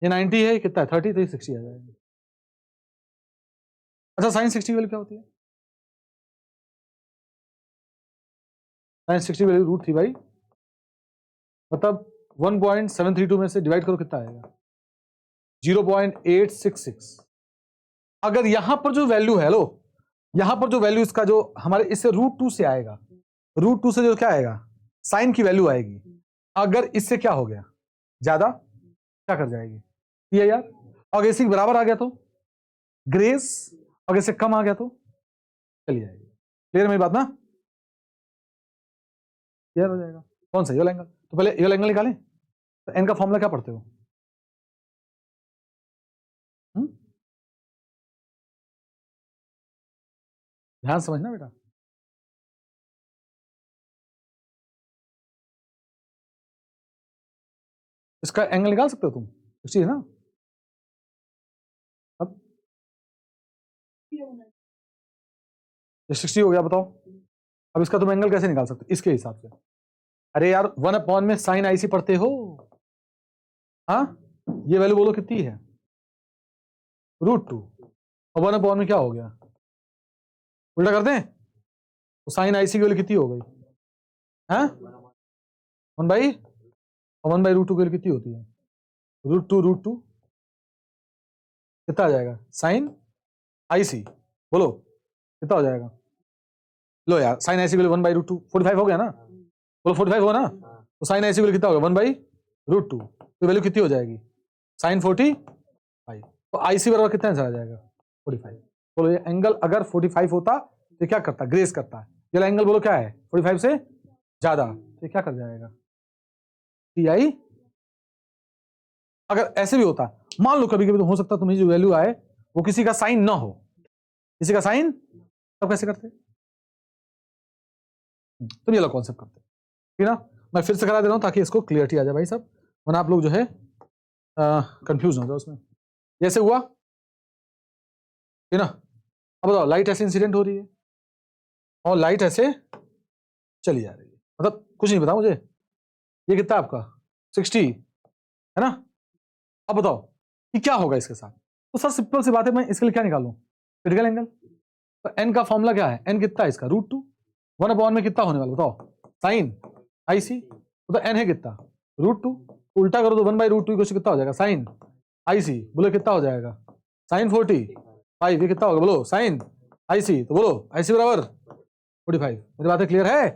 ये 90 है, कितना है 30, तो ये 60 आ जाएगा। अच्छा साइन 60 की वैल्यू क्या होती है? साइन 60 वैल्यू √3 बाई, मतलब 1.732 में से डिवाइड करो कितना आएगा 0.866। अगर यहां पर जो वैल्यू है, लो यहां पर जो वैल्यू इसका जो हमारे इससे √2 से आएगा, √2 से जो क्या आएगा साइन की वैल्यू आएगी, अगर इससे क्या हो गया ज्यादा क्या कर जाएगी ये यार, अगर इसी के बराबर आ गया तो ग्रेस, अगर इससे कम आ गया तो चली जाएगी। क्लियर मेरी बात ना, क्लियर हो जाएगा। कौन सा ये एंगल, तो पहले ये एंगल निकालें, तो एन का फॉर्मूला क्या पढ़ते हो? ध्यान समझना बेटा, इसका एंगल निकाल सकते हो तुम, कुछ चीज ना। अब 60 हो गया, बताओ अब इसका तुम एंगल कैसे निकाल सकते हो इसके हिसाब से? अरे यार 1 में साइन आईसी पढ़ते हो, हाँ ये वैल्यू बोलो कितनी है √2, और 1 में क्या हो गया उल्टा कर दें, तो साइन आईसी की वैल्यू कितनी हो गई, हाँ 1/, और 1/√2 की वैल्यू कितनी होती है √2 कितना आ जाएगा साइन आईसी, बोलो कितना हो जाएगा? लो यार साइन आईसी की वैल्यू 1/√2 45 हो गया ना, बोलो 45 हो ना, तो साइन आईसी की वैल्यू कितना होगा 1/√2, तो वैल्यू कितनी हो जाएगी साइन 45, तो आईसी बराबर कितना आंसर आ जाएगा 45। बोलो ये एंगल अगर 45 होता तो क्या करता, ग्रेस करता है, ये एंगल बोलो क्या है 45 से ज्यादा, तो क्या कर जाएगा TI। अगर ऐसे भी होता, मान लो कभी कभी तो हो सकता तुम्हें जो वैल्यू आए वो किसी का साइन ना हो, किसी का साइन, तब कैसे करते तुम, ये लो कॉन्सेप्ट करते, ठीक है ना। मैं फिर से करा दे रहा हूं ताकि इसको क्लियरिटी आ जाए भाई सब, वरना आप लोग जो है कंफ्यूज हो जाओ उसमें। जैसे हुआ ठीक है ना, अब बताओ लाइट ऐसे इंसिडेंट हो रही है और लाइट ऐसे चली जा रही है, मतलब कुछ नहीं पता मुझे, ये कितना आपका 60 है ना। अब बताओ कि क्या होगा इसके साथ, तो सर सिंपल सी बात है, मैं इसके लिए क्या निकालूं क्रिटिकल एंगल, तो एन का फॉर्मूला क्या है, एन कितना है इसका √2, 1 में कितना होने वाला बताओ साइन आईसी, तो एन है कितना √2, उल्टा करो तो 1/√2 कितना हो जाएगा साइन आईसी, बोलो कितना हो जाएगा साइन 45, ये कितना होगा बोलो साइन आईसी, तो बोलो आईसी बराबर 45। मेरी बातें क्लियर है?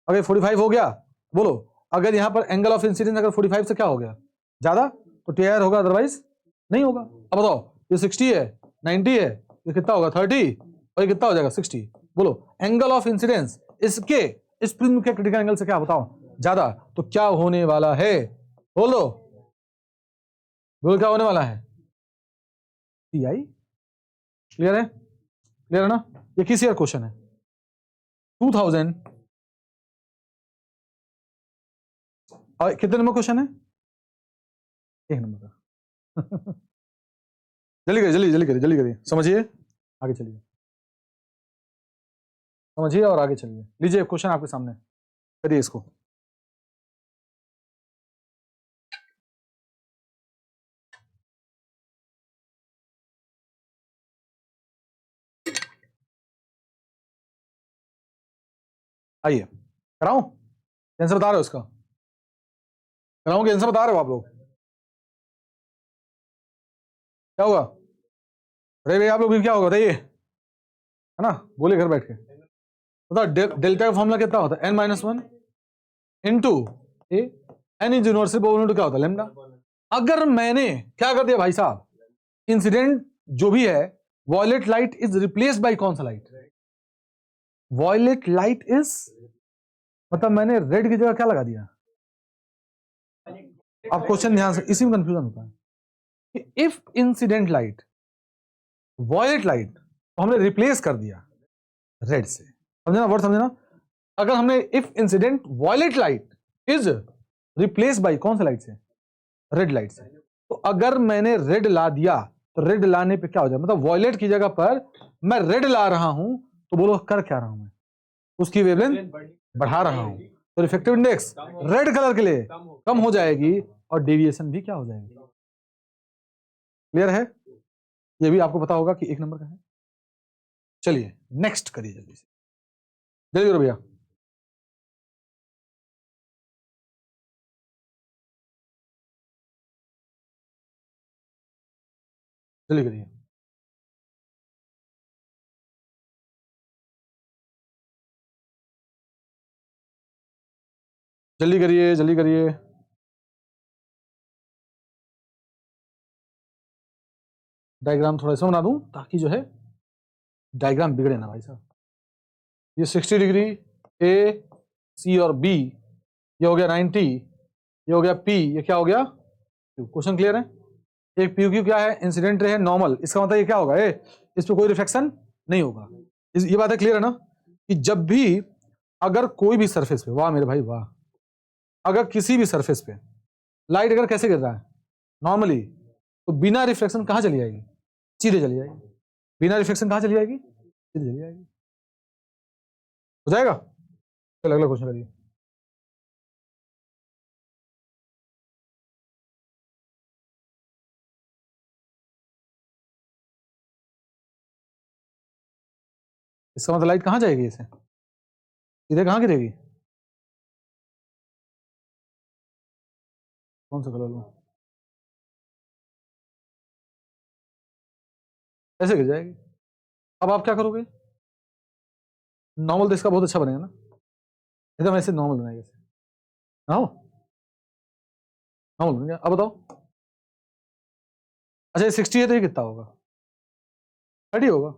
अगर 45 हो गया बोलो, अगर यहां पर एंगल ऑफ इंसिडेंस अगर 45 से क्या हो गया ज्यादा तो TIR होगा, अदरवाइज नहीं होगा। अब बताओ ये 60 है 90 है, ये कितना होगा 30, और ये कितना हो जाएगा 60, बोलो एंगल ऑफ इंसिडेंस इसके इस प्रिज्म के क्रिटिकल एंगल से क्या बताओ ज्यादा, तो क्या होने वाला है बोलो, बोलो क्या होने वाला है TI। क्लियर है, क्लियर है ना। ये किस ईयर क्वेश्चन है 2000 और कितने नंबर क्वेश्चन है 1 नंबर का जल्दी करिए जल्दी जल्दी करिए जल्दी करिए, समझिए आगे चलिए, समझिए और आगे चलिए। लीजिए क्वेश्चन आपके सामने, करिए इसको। आइए कराऊं, आंसर बता रहे हो इसका, कराऊं कि आंसर बता रहे हो आप लोग, क्या हुआ? अरे भाई आप लोग भी क्या होगा बताइए, है ना, बोले घर बैठ के बताओ। डेल्टा का फॉर्मूला कितना होता है n-1 into a, n is universal probability क्या होता है लेमडा। अगर मैंने क्या कर दिया भाई साहब, इंसिडेंट जो भी है violet light is replaced by कौन सा लाइट, वॉयलेट लाइट इज, मतलब मैंने रेड की जगह क्या लगा दिया, अब क्वेश्चन ध्यान से, इसी में कंफ्यूजन होता है कि if incident light violet light तो हमने रिप्लेस कर दिया रेड से, समझना वर्ड समझना। अगर हमने if incident violet light is replace by कौन सा लाइट से, रेड लाइट से, तो अगर मैंने रेड ला दिया तो रेड लाने पे क्या हो जाए, मतलब वॉयलेट की जगह पर मैं रेड ला रहा हूं, तो बोलो कर क्या रहा हूं मैं, उसकी वेवलेंथ बढ़ा रहा हूं, तो रिफ्लेक्टिव इंडेक्स रेड कलर के लिए कम हो जाएगी और डेविएशन भी क्या हो जाएगी। क्लियर है, ये भी आपको पता होगा कि 1 नंबर का है। चलिए नेक्स्ट करिए जल्दी से, जल्दी करो भैया। जल्दी करिए, जल्दी करिए, जल्दी करिए। डायग्राम थोड़ा सा बना दूं ताकि जो है डायग्राम बिगड़े ना भाई साहब। ये 60 डिग्री ए, सी और बी, ये हो गया 90, ये हो गया पी, ये क्या हो गया क्यू। क्वेश्चन क्लियर है? एक पी क्यू क्या है? इंसिडेंट रे है नॉर्मल, इसका मतलब ये क्या होगा, ए इस पे कोई रिफ्लेक्शन नहीं होगा। ये बात है क्लियर है ना, कि जब भी अगर कोई भी सरफेस पे, वाह मेरे भाई वाह, अगर किसी भी सरफेस पे लाइट अगर कैसे गिर रहा है नॉर्मली, तो बिना रिफ्लेक्शन कहां चली जाएगी? सीधे चली जाएगी। बिना रिफ्लेक्शन कहां चली जाएगी? सीधे चली जाएगी। हो जाएगा? चलो अगला क्वेश्चन करिए। इसका मतलब लाइट कहां जाएगी? इसे सीधे कहां गिरेगी? कौन सा कलर लूं? ऐसे गिर जाएगी। अब आप क्या करोगे? नॉर्मल तो इसका बहुत अच्छा बनेगा ना, एकदम ऐसे नॉर्मल बनाएगा। नॉर्मल बन गया। अब बताओ, अच्छा ये 60 है तो ये कितना होगा? 30 होगा।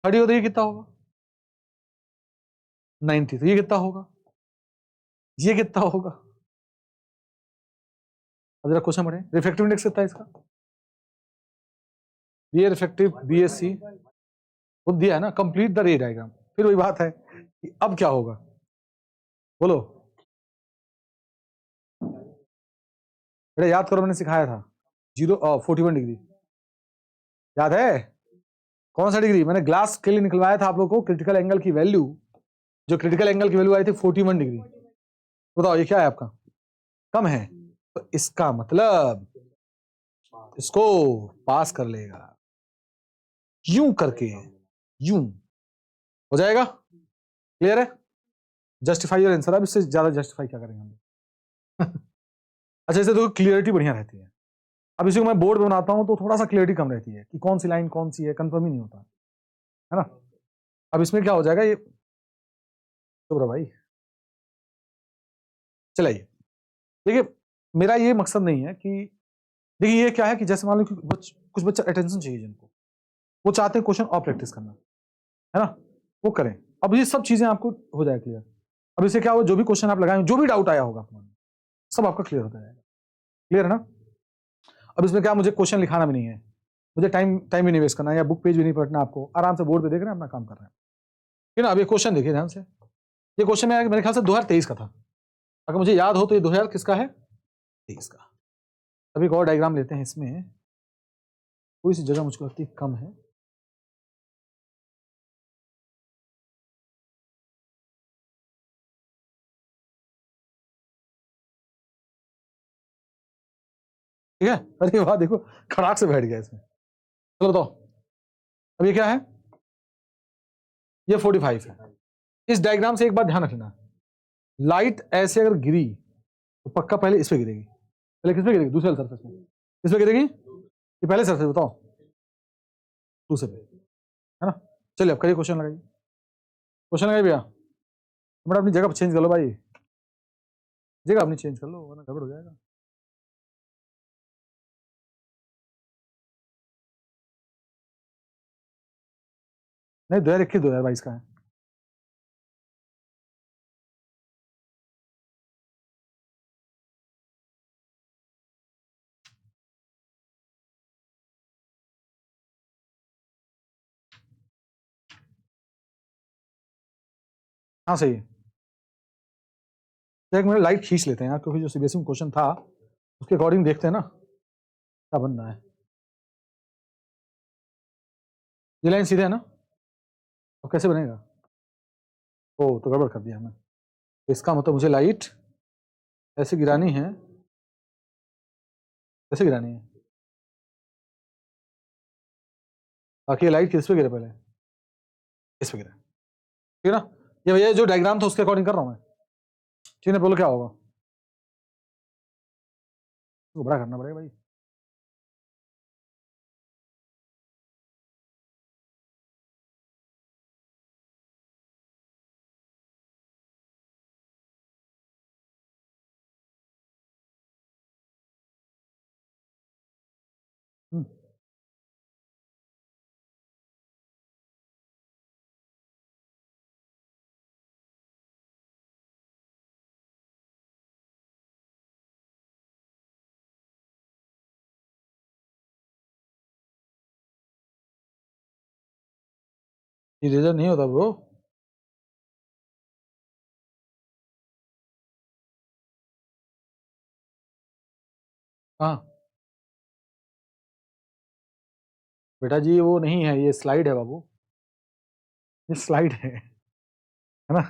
30 हो तो ये कितना होगा? 90, तो ये कितना होगा? ये कितना होगा? अब जरा क्वेश्चन पढ़े, रिफ्लेक्टिव इंडेक्स कितना है इसका? ये रिफ्लेक्टिव बी एस सी खुद दिया है ना, कंप्लीट द रे डायग्राम। फिर वही बात है कि अब क्या होगा, बोलो। बेटा याद करो, मैंने सिखाया था 41 डिग्री, याद है? कौन सा डिग्री? मैंने ग्लास के लिए निकलवाया था आप लोगों को क्रिटिकल एंगल की वैल्यू, जो क्रिटिकल एंगल की वैल्यू आई थी 41 डिग्री। बताओ ये क्या है आपका? कम है, तो इसका मतलब इसको पास कर लेगा, यूं करके, यूं हो जाएगा। क्लियर है? Justify your answer. अब इससे ज्यादा जस्टिफाई क्या करेंगे हम? अच्छा, इससे तो क्लियरिटी बढ़िया रहती है। अब इसी को मैं बोर्ड पे बनाता हूं तो थोड़ा सा क्लियरिटी कम रहती है कि कौन सी लाइन कौन सी है, कंफर्म ही नहीं होता है ना। अब इसमें क्या हो जाएगा, ये तो भाई चलाइए। देखिए, मेरा ये मकसद नहीं है कि, देखिए ये क्या है कि जैसे मान लो कि कुछ बच्चा अटेंशन चाहिए जिनको, वो चाहते हैं क्वेश्चन और प्रैक्टिस करना, है ना, वो करें। अब ये सब चीजें आपको हो जाए क्लियर। अब इससे क्या हो, जो भी क्वेश्चन आप लगाए, जो भी डाउट आया होगा सब आपका क्लियर होता जाएगा। क्लियर है ना? अब इसमें क्या, मुझे क्वेश्चन लिखाना भी नहीं है, मुझे टाइम भी नहीं वेस्ट करना है, या बुक पेज भी नहीं पढ़ना, आपको आराम से बोर्ड पे देख रहे हैं, अपना काम कर रहे हैं। ठीक है ना? अब ये क्वेश्चन देखिए ध्यान से, ये क्वेश्चन मेरे ख्याल से 2023 का था, अगर मुझे याद हो तो ये 2000 किसका है? 23 का। अभी एक और डायग्राम लेते हैं, इसमें कोई सी जगह मुझको लगती है कम है। ठीक है, अरे वाह देखो, खड़ाक से बैठ गया इसमें। चलो बताओ, अब ये क्या है? ये 45 है। इस डायग्राम से एक बात ध्यान रखना, लाइट ऐसे अगर गिरी तो पक्का पहले इस पे गिरेगी। पहले किस पे गिरेगी? दूसरे सरफेस में। किस पे गिरेगी? ये पहले सरफेस, बताओ। दूसरे पे, है ना। चलिए अब करिए, क्वेश्चन लगाइए, क्वेश्चन लगाइए भैया। मैडम अपनी जगह चेंज कर लो भाई, जगह अपनी चेंज कर लो वरना गड़बड़ हो जाएगा। नहीं 2021 2022 का है। हाँ सही है। तो एक मिनट लाइट खींच लेते हैं यार, क्योंकि जो सीबीएसई में क्वेश्चन था उसके अकॉर्डिंग देखते हैं ना क्या बन रहा है। ये लाइन सीधे है ना, अब कैसे बनेगा? ओ तो गड़बड़ कर दिया हमने। इसका मतलब मुझे लाइट ऐसे गिरानी है, कैसे गिरानी है ताकि ये लाइट किस पे गिरे? पहले इस पे गिरे, ठीक है ना। ये भैया जो डायग्राम था उसके अकॉर्डिंग कर रहा हूँ मैं, ठीक है। बोलो क्या होगा, तो बड़ा करना पड़ेगा भाई। इरेजर नहीं होता ब्रो। हाँ बेटा जी वो नहीं है, ये स्लाइड है बाबू, ये स्लाइड है ना।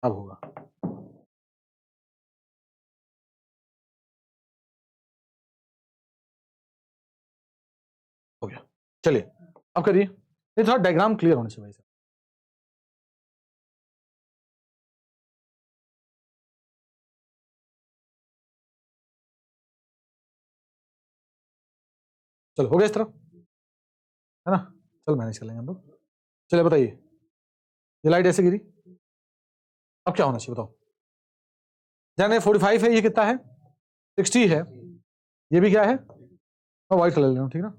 अब होगा। हो गया, चलिए अब करिए। ये थोड़ा डायग्राम क्लियर होना चाहिए भाई साहब। चलो हो गया इस तरह, है ना। चलो मैनेज कर लेंगे हम लोग। चलिए बताइए, ये लाइट ऐसे गिरी, अब क्या होना चाहिए बताओ। ध्यान 45 है, ये कितना है 60 है, ये भी क्या है, मैं व्हाइट कलर ले रहा हूँ, ठीक ना।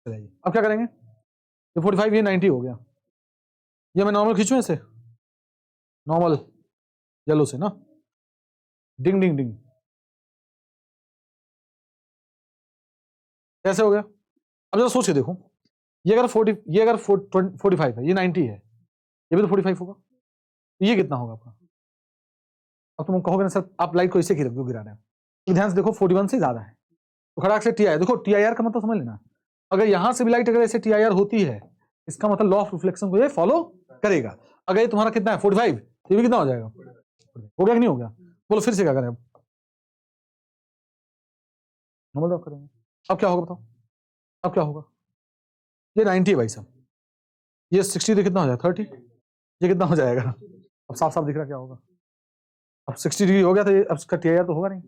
चलिए अब क्या करेंगे, ये 45 ये 90 हो गया, ये मैं नॉर्मल खींचूं ऐसे, नॉर्मल येलो से ना, डिंग डिंग डिंग, कैसे हो गया। अब जरा सोच के देखो, ये अगर 45 है, ये 90 है, ये भी तो 45 होगा, तो ये कितना होगा आपका। अब तुम कहोगे ना सर आप लाइट को इसे क्यों गिरा रहे हैं, तो ध्यान से देखो 41 से ज्यादा है, तो खड़ाक से TIR, देखो TIR का मतलब समझ लेना, अगर यहां से भी लाइट अगर ऐसे TIR होती है, इसका मतलब लॉ ऑफ रिफ्लेक्शन को ये फॉलो करेगा। अगर ये तुम्हारा कितना है 45, तो ये भी कितना हो जाएगा, हो गया कि नहीं हो गया, बोलो फिर से क्या करें, अब नॉर्मल ड्रॉप करेंगे। अब क्या होगा बताओ, अब क्या होगा, ये 90 है भाई साहब, ये 60 तो कितना हो जाएगा 30, ये कितना हो जाएगा, अब साफ साफ दिख रहा क्या होगा, अब 60 डिग्री हो गया तो अब इसका TIR तो होगा नहीं,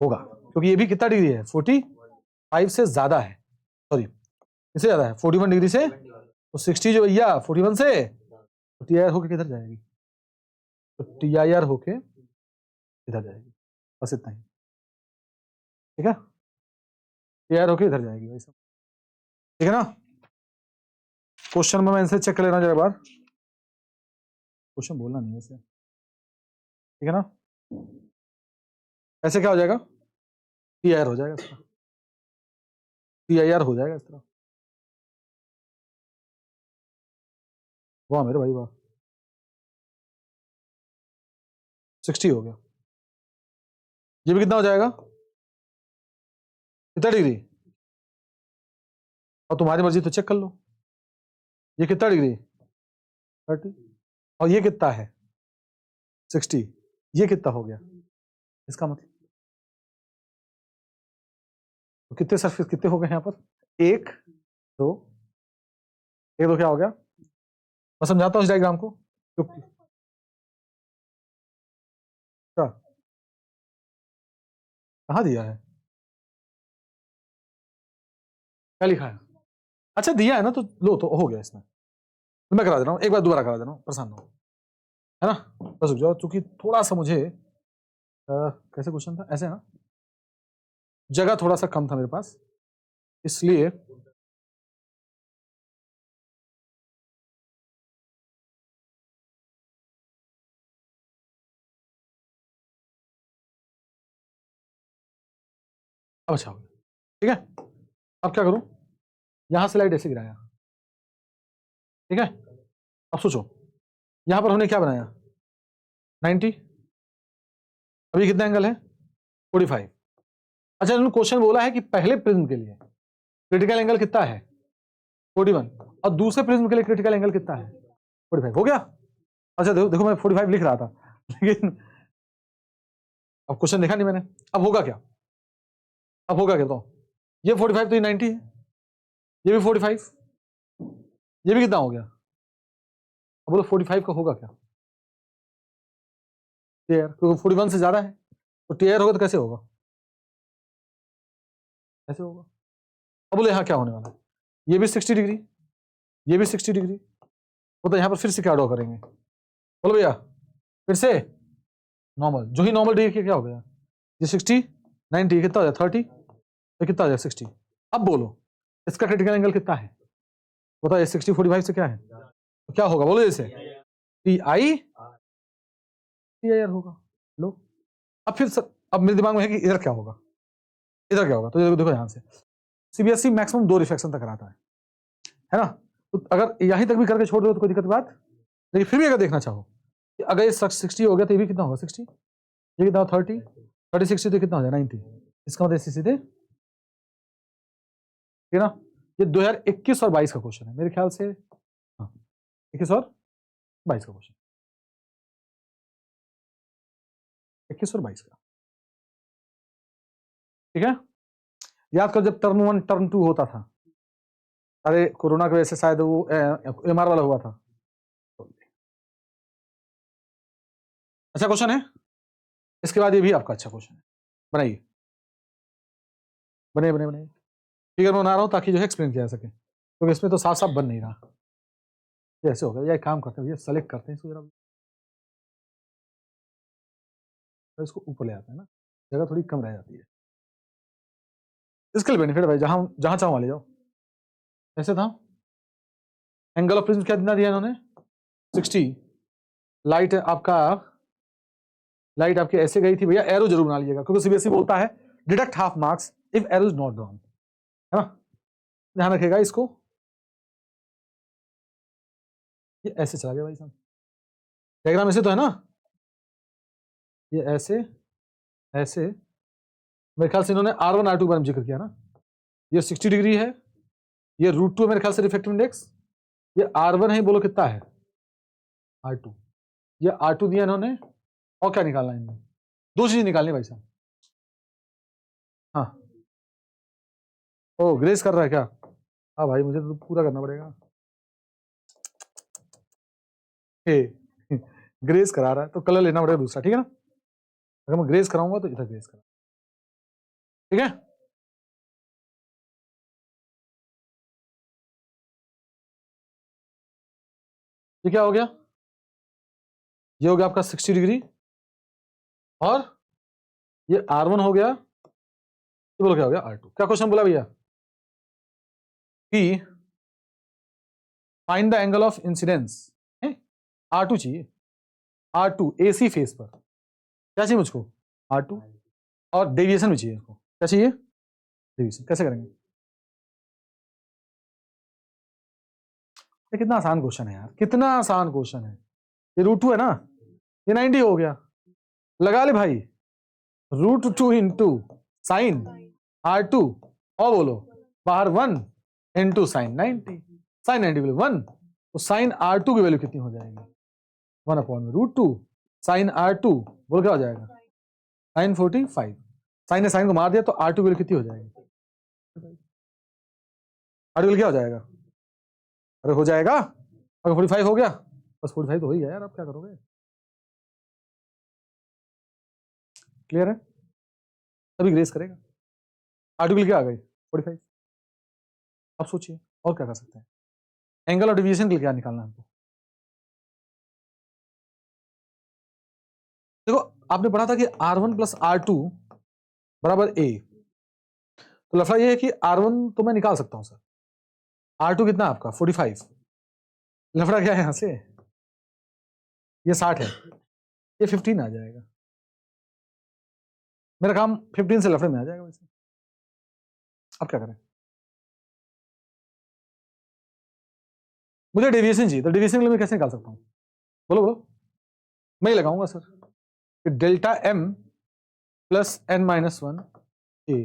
होगा, क्योंकि ये भी कितना डिग्री है 45 से ज्यादा है, सॉरी इससे ज्यादा है 41 डिग्री से, तो 60 जो भैया 41 से, तो TIR होके किधर जाएगी, तो TIR होके इधर जाएगी, बस इतना ही, ठीक है, TIR होके इधर जाएगी भाई साहब, ठीक है ना। क्वेश्चन में मैं आंसर चेक कर लेना जरा बार, क्वेश्चन बोलना नहीं वैसे, ठीक है ना। ऐसे क्या हो जाएगा, TIR हो जाएगा, इसका TIR हो जाएगा इस तरह, वाह मेरे भाई वाह, 60 हो गया, ये भी कितना हो जाएगा, कितना डिग्री, और तुम्हारी मर्जी तो चेक कर लो, ये कितना डिग्री 30, और ये कितना है 60, ये कितना हो गया, इसका मतलब तो कितने सरफेस कितने हो गए यहाँ पर, एक दो, एक दो क्या हो गया, मैं समझाता हूँ इस डायग्राम को, तो क्या कहाँ दिया है, क्या लिखा है, अच्छा दिया है ना, तो लो तो हो गया इसमें, तो मैं करा दे रहा हूँ, एक बार दोबारा करा दे रहा हूँ, परेशान ना हो, है ना। बस रुक जाओ, क्योंकि थोड़ा सा मुझे कैसे क्वेश्चन था ऐसे ना, जगह थोड़ा सा कम था मेरे पास, इसलिए अब अच्छा हो गया, ठीक है। अब क्या करूं, यहां से लाइट ऐसे गिराया, ठीक है। अब सोचो यहां पर हमने क्या बनाया 90, अभी कितना एंगल है 45, अच्छा इन्होंने क्वेश्चन बोला है कि पहले प्रिज्म के लिए क्रिटिकल एंगल कितना है 41, और दूसरे प्रिज्म के लिए क्रिटिकल एंगल कितना है 45, हो गया। अच्छा देखो देखो मैं 45 लिख रहा था लेकिन अब क्वेश्चन देखा नहीं मैंने, अब होगा क्या, अब होगा क्या बताओ, ये 45 तो ये 90 है, ये भी 45, ये भी कितना हो गया, अब बोलो 45 का होगा क्या, टीआर, क्योंकि 41 से ज्यादा है, तो टीआर होगा तो कैसे होगा, ऐसे होगा। अब बोले यहाँ क्या होने वाला है, ये भी 60 डिग्री, ये भी 60 डिग्री। तो यहाँ पर फिर से क्या ड्रॉ करेंगे, बोलो भैया, फिर से नॉर्मल। जो ही नॉर्मल डिग्री क्या हो गया, ये 60, 90 कितना हो जाए 30, ये कितना हो जाए 60। अब बोलो इसका क्रिटिकल एंगल कितना है, बताओ 60 45 से क्या है, तो क्या होगा बोलो, जैसे टी आई होगा। लो अब फिर अब मेरे दिमाग में है कि इधर क्या होगा, इधर क्या होगा, तो देखो यहाँ से सीबीएसई मैक्सिमम 2 रिफ्लेक्शन तक कराता है ना। तो अगर यहीं तक भी करके छोड़ दो तो कोई दिक्कत बात, लेकिन फिर भी अगर देखना चाहो कि अगर ये 60 हो गया तो ये भी कितना होगा 60, ये कितना 30, 30 60 तो कितना हो जाए 90। इसका मतलब सीधे ठीक है ना। ये 2021 और 22 का क्वेश्चन है मेरे ख्याल से, हाँ 21 और 22 का क्वेश्चन, 21 और 22 का, ठीक है। याद करो जब टर्म 1 टर्म 2 होता था, अरे कोरोना की वजह से शायद वो एमआर वाला हुआ था। अच्छा क्वेश्चन है, इसके बाद ये भी आपका अच्छा क्वेश्चन है, बनाइए बने बने बने फिगर बना रहा हूँ ताकि जो है एक्सप्लेन किया जा सके, क्योंकि इसमें तो साफ साफ बन नहीं रहा। ये ऐसे हो गया, ये काम करते हैं भैया, सेलेक्ट करते हैं इसको जरा, तो इसको ऊपर ले आते हैं ना, जगह थोड़ी कम रह जाती है। इसके लिए बेनिफिट भाई, जहां जहां चाहो ले जाओ। ऐसे था एंगल ऑफ प्रिज्म कितना दिया इन्होंने 60, लाइट आपका, लाइट आपकी ऐसे गई थी भैया, एरो जरूर बना लीजिएगा क्योंकि सीबीएसई बोलता है deduct half marks if arrow is not drawn, है ना, ध्यान रखेगा इसको। ये ऐसे चला गया भाई साहब, डायग्राम ऐसे तो है ना, ये ऐसे ऐसे, मेरे ख्याल से इन्होंने R1 R2 के बारे में जिक्र किया ना, ये 60 डिग्री है, ये √2 मेरे ख्याल से रिफ्लेक्टिव इंडेक्स, ये R1 है, बोलो कितना है R2, ये R2 दिया इन्होंने, और क्या निकालना है इन्होंने, 2 चीजें निकालनी भाई साहब। हाँ ओ ग्रेस कर रहा है क्या, हाँ भाई मुझे तो पूरा करना पड़ेगा, ग्रेस करा रहा है तो कलर लेना पड़ेगा दूसरा, ठीक है ना। अगर मैं ग्रेस कराऊंगा तो इधर ग्रेस करा, ठीक है। ये क्या हो गया, ये हो गया आपका 60 डिग्री, और ये R1 हो गया, ये बोलो क्या हो गया R2। क्या क्वेश्चन बोला भैया कि find the angle of incidence, R2 चाहिए, R2 AC फेस पर, क्या चाहिए मुझको R2, और डेविएशन भी चाहिए इसको, क्या चाहिए डेविएशन, कैसे करेंगे। ये कितना आसान क्वेश्चन है यार, कितना आसान क्वेश्चन है। ये √2 है ना, ये 90 हो गया, लगा ले भाई, √2 इंटू साइन R2, और बोलो बाहर 1 इंटू साइन 90, साइन 90 वैल्यू 1, तो साइन R2 की वैल्यू कितनी हो जाएगी 1/√2, साइन R2 बोल क्या हो जाएगा साइन 45, साइन ने साइन को मार दिया तो R2 की वैल्यू कितनी हो जाएगी, R2 की वैल्यू क्या हो जाएगा, अरे हो जाएगा, अगर 45 हो गया बस 45 तो हो ही गया यार, आप क्या करोगे, क्लियर है, तभी ग्रेस करेगा। आर्टिकल क्या आ गई 45, अब सोचिए और क्या कर सकते हैं, एंगल ऑफ डेविएशन के लिए क्या निकालना है हमको। देखो आपने पढ़ा था कि R1 प्लस R2 बराबर A, तो लफड़ा ये है कि R1 तो मैं निकाल सकता हूं सर, R2 कितना आपका 45, लफड़ा क्या है यहां से, ये 60 है, ये 15 आ जाएगा, मेरा काम 15 से लफड़े में आ जाएगा वैसे, अब क्या करें, मुझे डेविएशन चाहिए, तो डेविएशन के लिए मैं कैसे निकाल सकता हूं, बोलो बोलो, मैं ही लगाऊंगा sir, delta M plus n-1 A,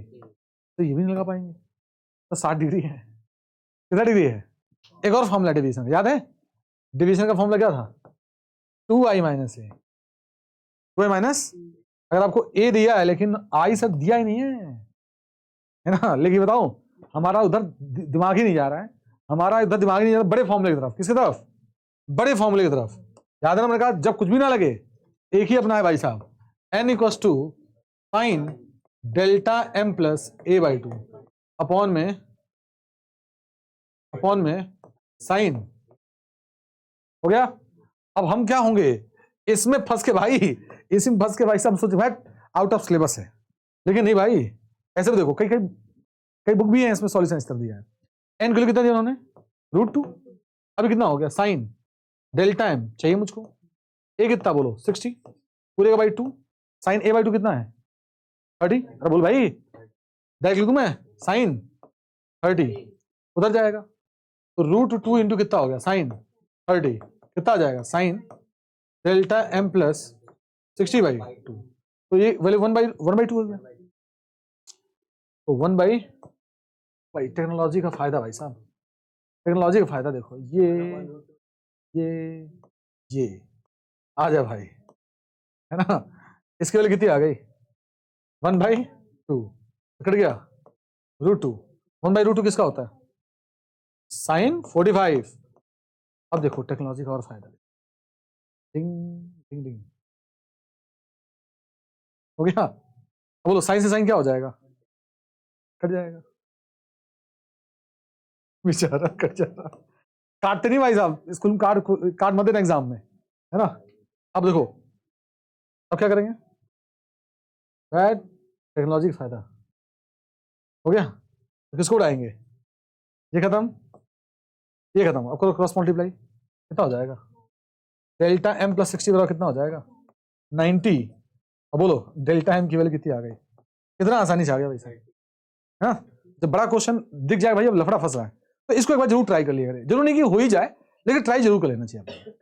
तो ये भी नहीं लगा पाएंगे, तो 60 डिग्री है, कितना डिग्री है, एक और फॉर्मूला डेविएशन याद है, डेविएशन का फॉर्मूला क्या था 2i माइनस ए, 2i माइनस, अगर आपको a दिया है लेकिन i सर दिया ही नहीं है ना, लेकिन बताओ हमारा उधर दिमाग ही नहीं जा रहा है, हमारा इधर दिमाग ही नहीं जा रहा, बड़े फॉर्मूले की तरफ, किसकी तरफ, बड़े फॉर्मूले की तरफ, याद है ना मैंने कहा जब कुछ भी ना लगे एक ही अपना है भाई साहब, n equals to sine delta m plus a/2 upon में साइन हो गया। अब हम क्या होंगे, इसमें फंस के भाई, इसमें फंस के भाई सब सोचे भाई आउट ऑफ सिलेबस है, लेकिन नहीं भाई, ऐसे भी देखो कई कई कई बुक भी है इसमें सॉल्यूशन इस तरह दिया है। एन के लिए कितना दिया उन्होंने, √2। अभी कितना हो गया, साइन डेल्टा एम चाहिए मुझको, ए कितना बोलो 60 पूरे का बाई 2, साइन ए बाई 2 कितना है 30। अरे बोल भाई डायरेक्ट लिखूं मैं, साइन 30 उधर जाएगा, तो √2 इंटू कितना हो गया साइन 30, कितना आ जाएगा साइन डेल्टा एम प्लस 60/2, तो ये वैल्यू 1/2 हो गया। तो 1/, टेक्नोलॉजी का फायदा भाई साहब, टेक्नोलॉजी का फायदा देखो, ये आ जा भाई, है ना, इसकी वैल्यू कितनी आ गई 1/2, कट गया √2, 1/√2 किसका होता है साइन 45। अब देखो टेक्नोलॉजी का और फायदा, डिंग डिंग डिंग हो गया। अब बोलो साइन से साइन क्या हो जाएगा, कट जाएगा, बेचारा कट जाएगा, काटते नहीं भाई साहब, स्कूल में काट मत देना एग्जाम में, है ना। अब देखो अब क्या करेंगे, टेक्नोलॉजी का फायदा हो गया, तो किसको उड़ाएंगे, ये खत्म ये खत्म, अब करो क्रॉस मल्टीप्लाई, कितना हो जाएगा डेल्टा एम प्लस 60 बराबर कितना हो जाएगा 90। अब बोलो डेल्टा एम की वैल्यू कितनी आ गई, कितना आसानी से आ गया भाई साहब, हाँ। जब बड़ा क्वेश्चन दिख जाए भाई, अब लफड़ा फंस रहा है, तो इसको एक बार जरूर ट्राई कर लिया करें, जरूर नहीं कि हो ही जाए, लेकिन ट्राई जरूर कर लेना चाहिए।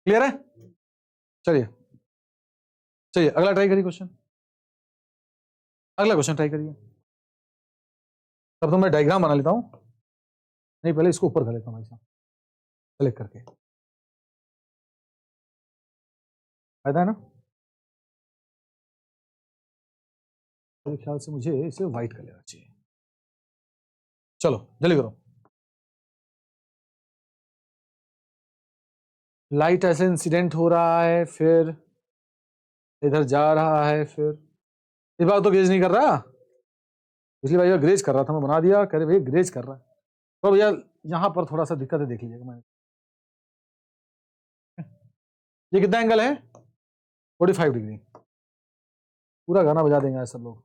क्लियर है, चलिए चलिए अगला ट्राई करिए क्वेश्चन, अगला क्वेश्चन ट्राई करिए। तब तो मैं डायग्राम बना लेता हूं, नहीं पहले इसको ऊपर कर लेता हूं भाई साहब, सेलेक्ट करके, फायदा है ना। मेरे ख्याल से मुझे इसे व्हाइट कर लेना चाहिए, चलो जल्दी करो। लाइट ऐसे इंसिडेंट हो रहा है, फिर इधर जा रहा है, फिर इस बार तो ग्रेज नहीं कर रहा, पिछली बार ग्रेज कर रहा था, मैं बना दिया, कह रहे भैया ग्रेज कर रहा है, तो भैया यहाँ पर थोड़ा सा दिक्कत है, देख लीजिएगा। मैं ये कितना एंगल है 45 डिग्री, पूरा गाना बजा देंगे सब लोग।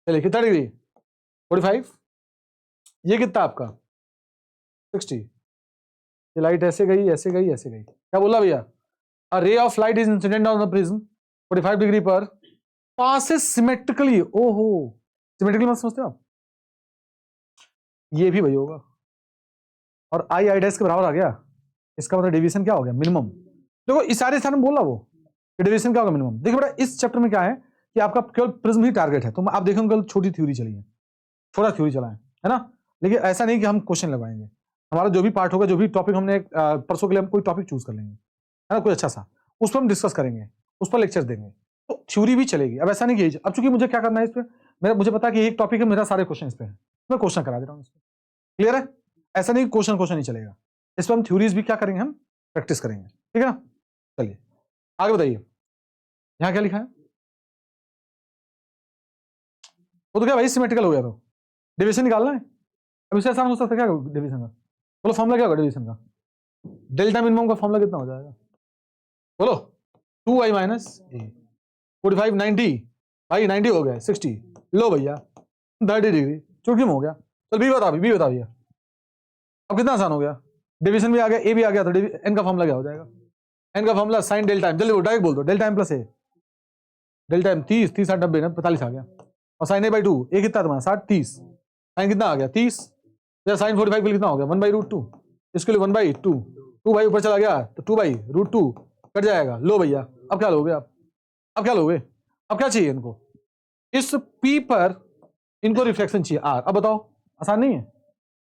चलिए कितना डिग्री 45, ये कितना आपका 60, ये लाइट ऐसे गई ऐसे गई ऐसे गई, क्या बोला भैया, a ray of light is incident on the prism 45 degree पर, पासेस सिमेट्रिकली, ओहो सिमेट्रिकली मत समझते हो आप, ये भी वही होगा, और आई डैश के बराबर आ गया, इसका मतलब डिवीजन क्या हो गया मिनिमम। देखो इशारे से बोल रहा वो डिवीजन क्या होगा मिनिमम। देखिए बेटा इस चैप्टर में क्या है कि आपका केवल प्रिज्म ही टारगेट है, तो आप देखेंगे कल छोटी थ्योरी चली है, छोटा थ्योरी चला है ना, लेकिन ऐसा नहीं कि हम क्वेश्चन लगवाएंगे, हमारा जो भी पार्ट होगा, जो भी टॉपिक हमने परसों के लिए हम कोई टॉपिक चूज कर लेंगे, है ना, कोई अच्छा सा, उस पर हम डिस्कस करेंगे, उस पर लेक्चर देंगे, तो थ्योरी भी चलेगी। अब ऐसा नहीं कि अब चूंकि मुझे क्या करना है इस पर, मेरा मुझे पता कि एक टॉपिक है, मेरा सारे क्वेश्चन इस पर है, मैं क्वेश्चन करा दे रहा हूँ इस पर, क्लियर है, ऐसा नहीं क्वेश्चन क्वेश्चन नहीं चलेगा, इस पर हम थ्योरीज भी क्या करेंगे, हम प्रैक्टिस करेंगे, ठीक है ना। चलिए आगे बताइए, यहाँ क्या लिखा है, वो तो क्या भाई सिमेट्रिकल हो गया, तो डिवीजन निकालना है, अब इससे आसान हो सकता है क्या डिवीजन का, बोलो फॉर्मूला क्या होगा डिवीजन का, डेल्टा मिनिमम का फॉर्मूला कितना हो जाएगा, बोलो 2i माइनस 45 90, भाई 90 हो गया 60, लो भैया 30 डिग्री चुटकी में हो गया, चल बी बता भैया, अब कितना आसान हो गया, डिवीजन भी आ गया, ए भी आ गया, तो एन का फॉर्मूला क्या हो जाएगा, एन का फॉर्मूला साइन डेल्टा एम, जल्दी डायरेक्ट बोल दो, डेल्टा एम प्लस ए, डेल्टा एम 30 30 60 90 45 आ गया, और साइन ए/2, ए कितना तुम्हारा 60 30, साइन कितना आ गया 30, या साइन 45 कितना हो गया 1/√2, इसके लिए 1/2, 2 भाई ऊपर चला गया तो 2/√2 कट जाएगा, लो भैया अब क्या लोगे आप, अब क्या लोगे, अब क्या चाहिए इनको, इस पी पर इनको रिफ्लेक्शन चाहिए आर, अब बताओ आसान नहीं है,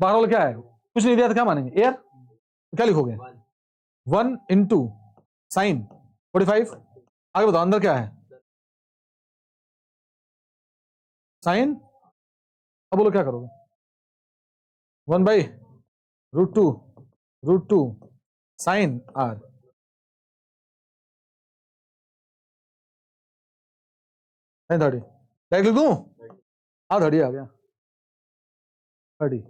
बाहर वाला क्या है, कुछ नहीं दिया तो क्या मानेंगे एयर, तो क्या लिखोगे 1 इंटू साइन 45, आगे बताओ अंदर क्या है साइन, अब बोलो क्या करोगे 1/√2 साइन आर, साइन 30 डायरेक्ट लिख दूं, हाँ 30 आ गया 30,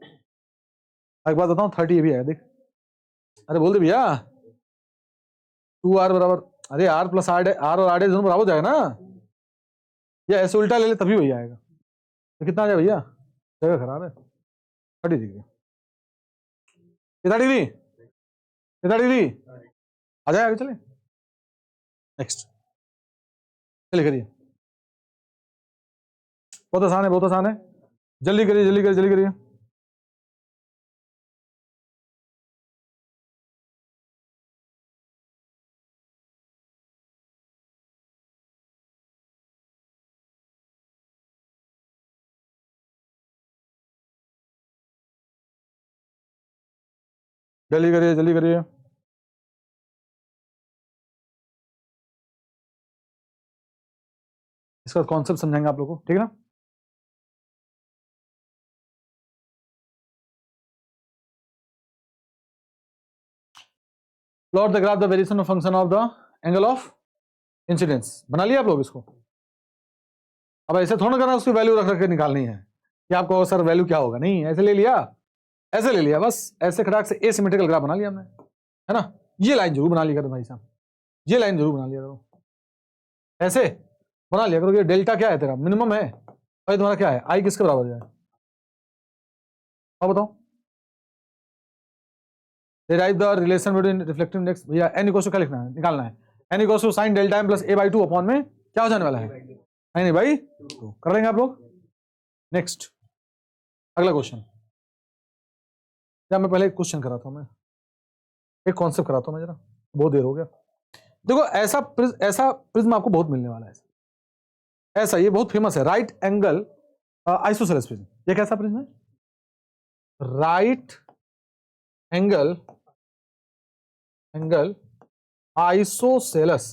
एक बात बताऊं, 30 ये भी आएगा देख। अरे बोल दे भैया 2r बराबर, अरे r प्लस r और r दोनों बराबर हो जाएगा ना, या ऐसे उल्टा ले ले तभी वही आएगा। तो कितना आ जाए भैया, जगह खराब है, 30 डिग्री। कितना डिग्री, कितना डिग्री आ जाए आगे चले। नेक्स्ट चलिए करिए, बहुत आसान है, बहुत आसान है, जल्दी करिए जल्दी करिए जल्दी करिए। जल्दी करिए जल्दी करिए। इसका कॉन्सेप्ट समझाएंगे आप लोगों को, ठीक है ना। Plot the graph the variation of function of the angle of incidence. बना लिया आप लोग इसको। अब ऐसे थोड़ा करना उसकी वैल्यू रख रख के निकालनी है कि आपको सर वैल्यू क्या होगा, नहीं ऐसे ले लिया, ऐसे ले लिया बस, ऐसे खटाक से एसिमेट्रिकल ग्राफ बना लिया हमने, है ना। ये लाइन जरूर बना लिया करो भाई साहब, ये लाइन जरूर बना लिया करो, ऐसे बना लिया करो। ये डेल्टा क्या है तेरा, मिनिमम है, और तुम्हारा क्या है, आई किसके बराबर है, अब बताओ। Derive the relation between reflective index, भैया एन इक्वल टू क्या लिखना है, निकालना है, n equal to sine delta m plus a by 2 upon में क्या हो जाने वाला है, नहीं भाई तो कर लेंगे आप लोग। नेक्स्ट अगला क्वेश्चन, या मैं पहले एक क्वेश्चन करा था, मैं एक कॉन्सेप्ट करा था मैं, जरा बहुत देर हो गया। देखो ऐसा प्रिज्म आपको बहुत मिलने वाला है, ऐसा ये बहुत फेमस है, राइट एंगल आइसोसेलेस प्रिज्म। ये कैसा प्रिज्म है, राइट एंगल आइसोसेलेस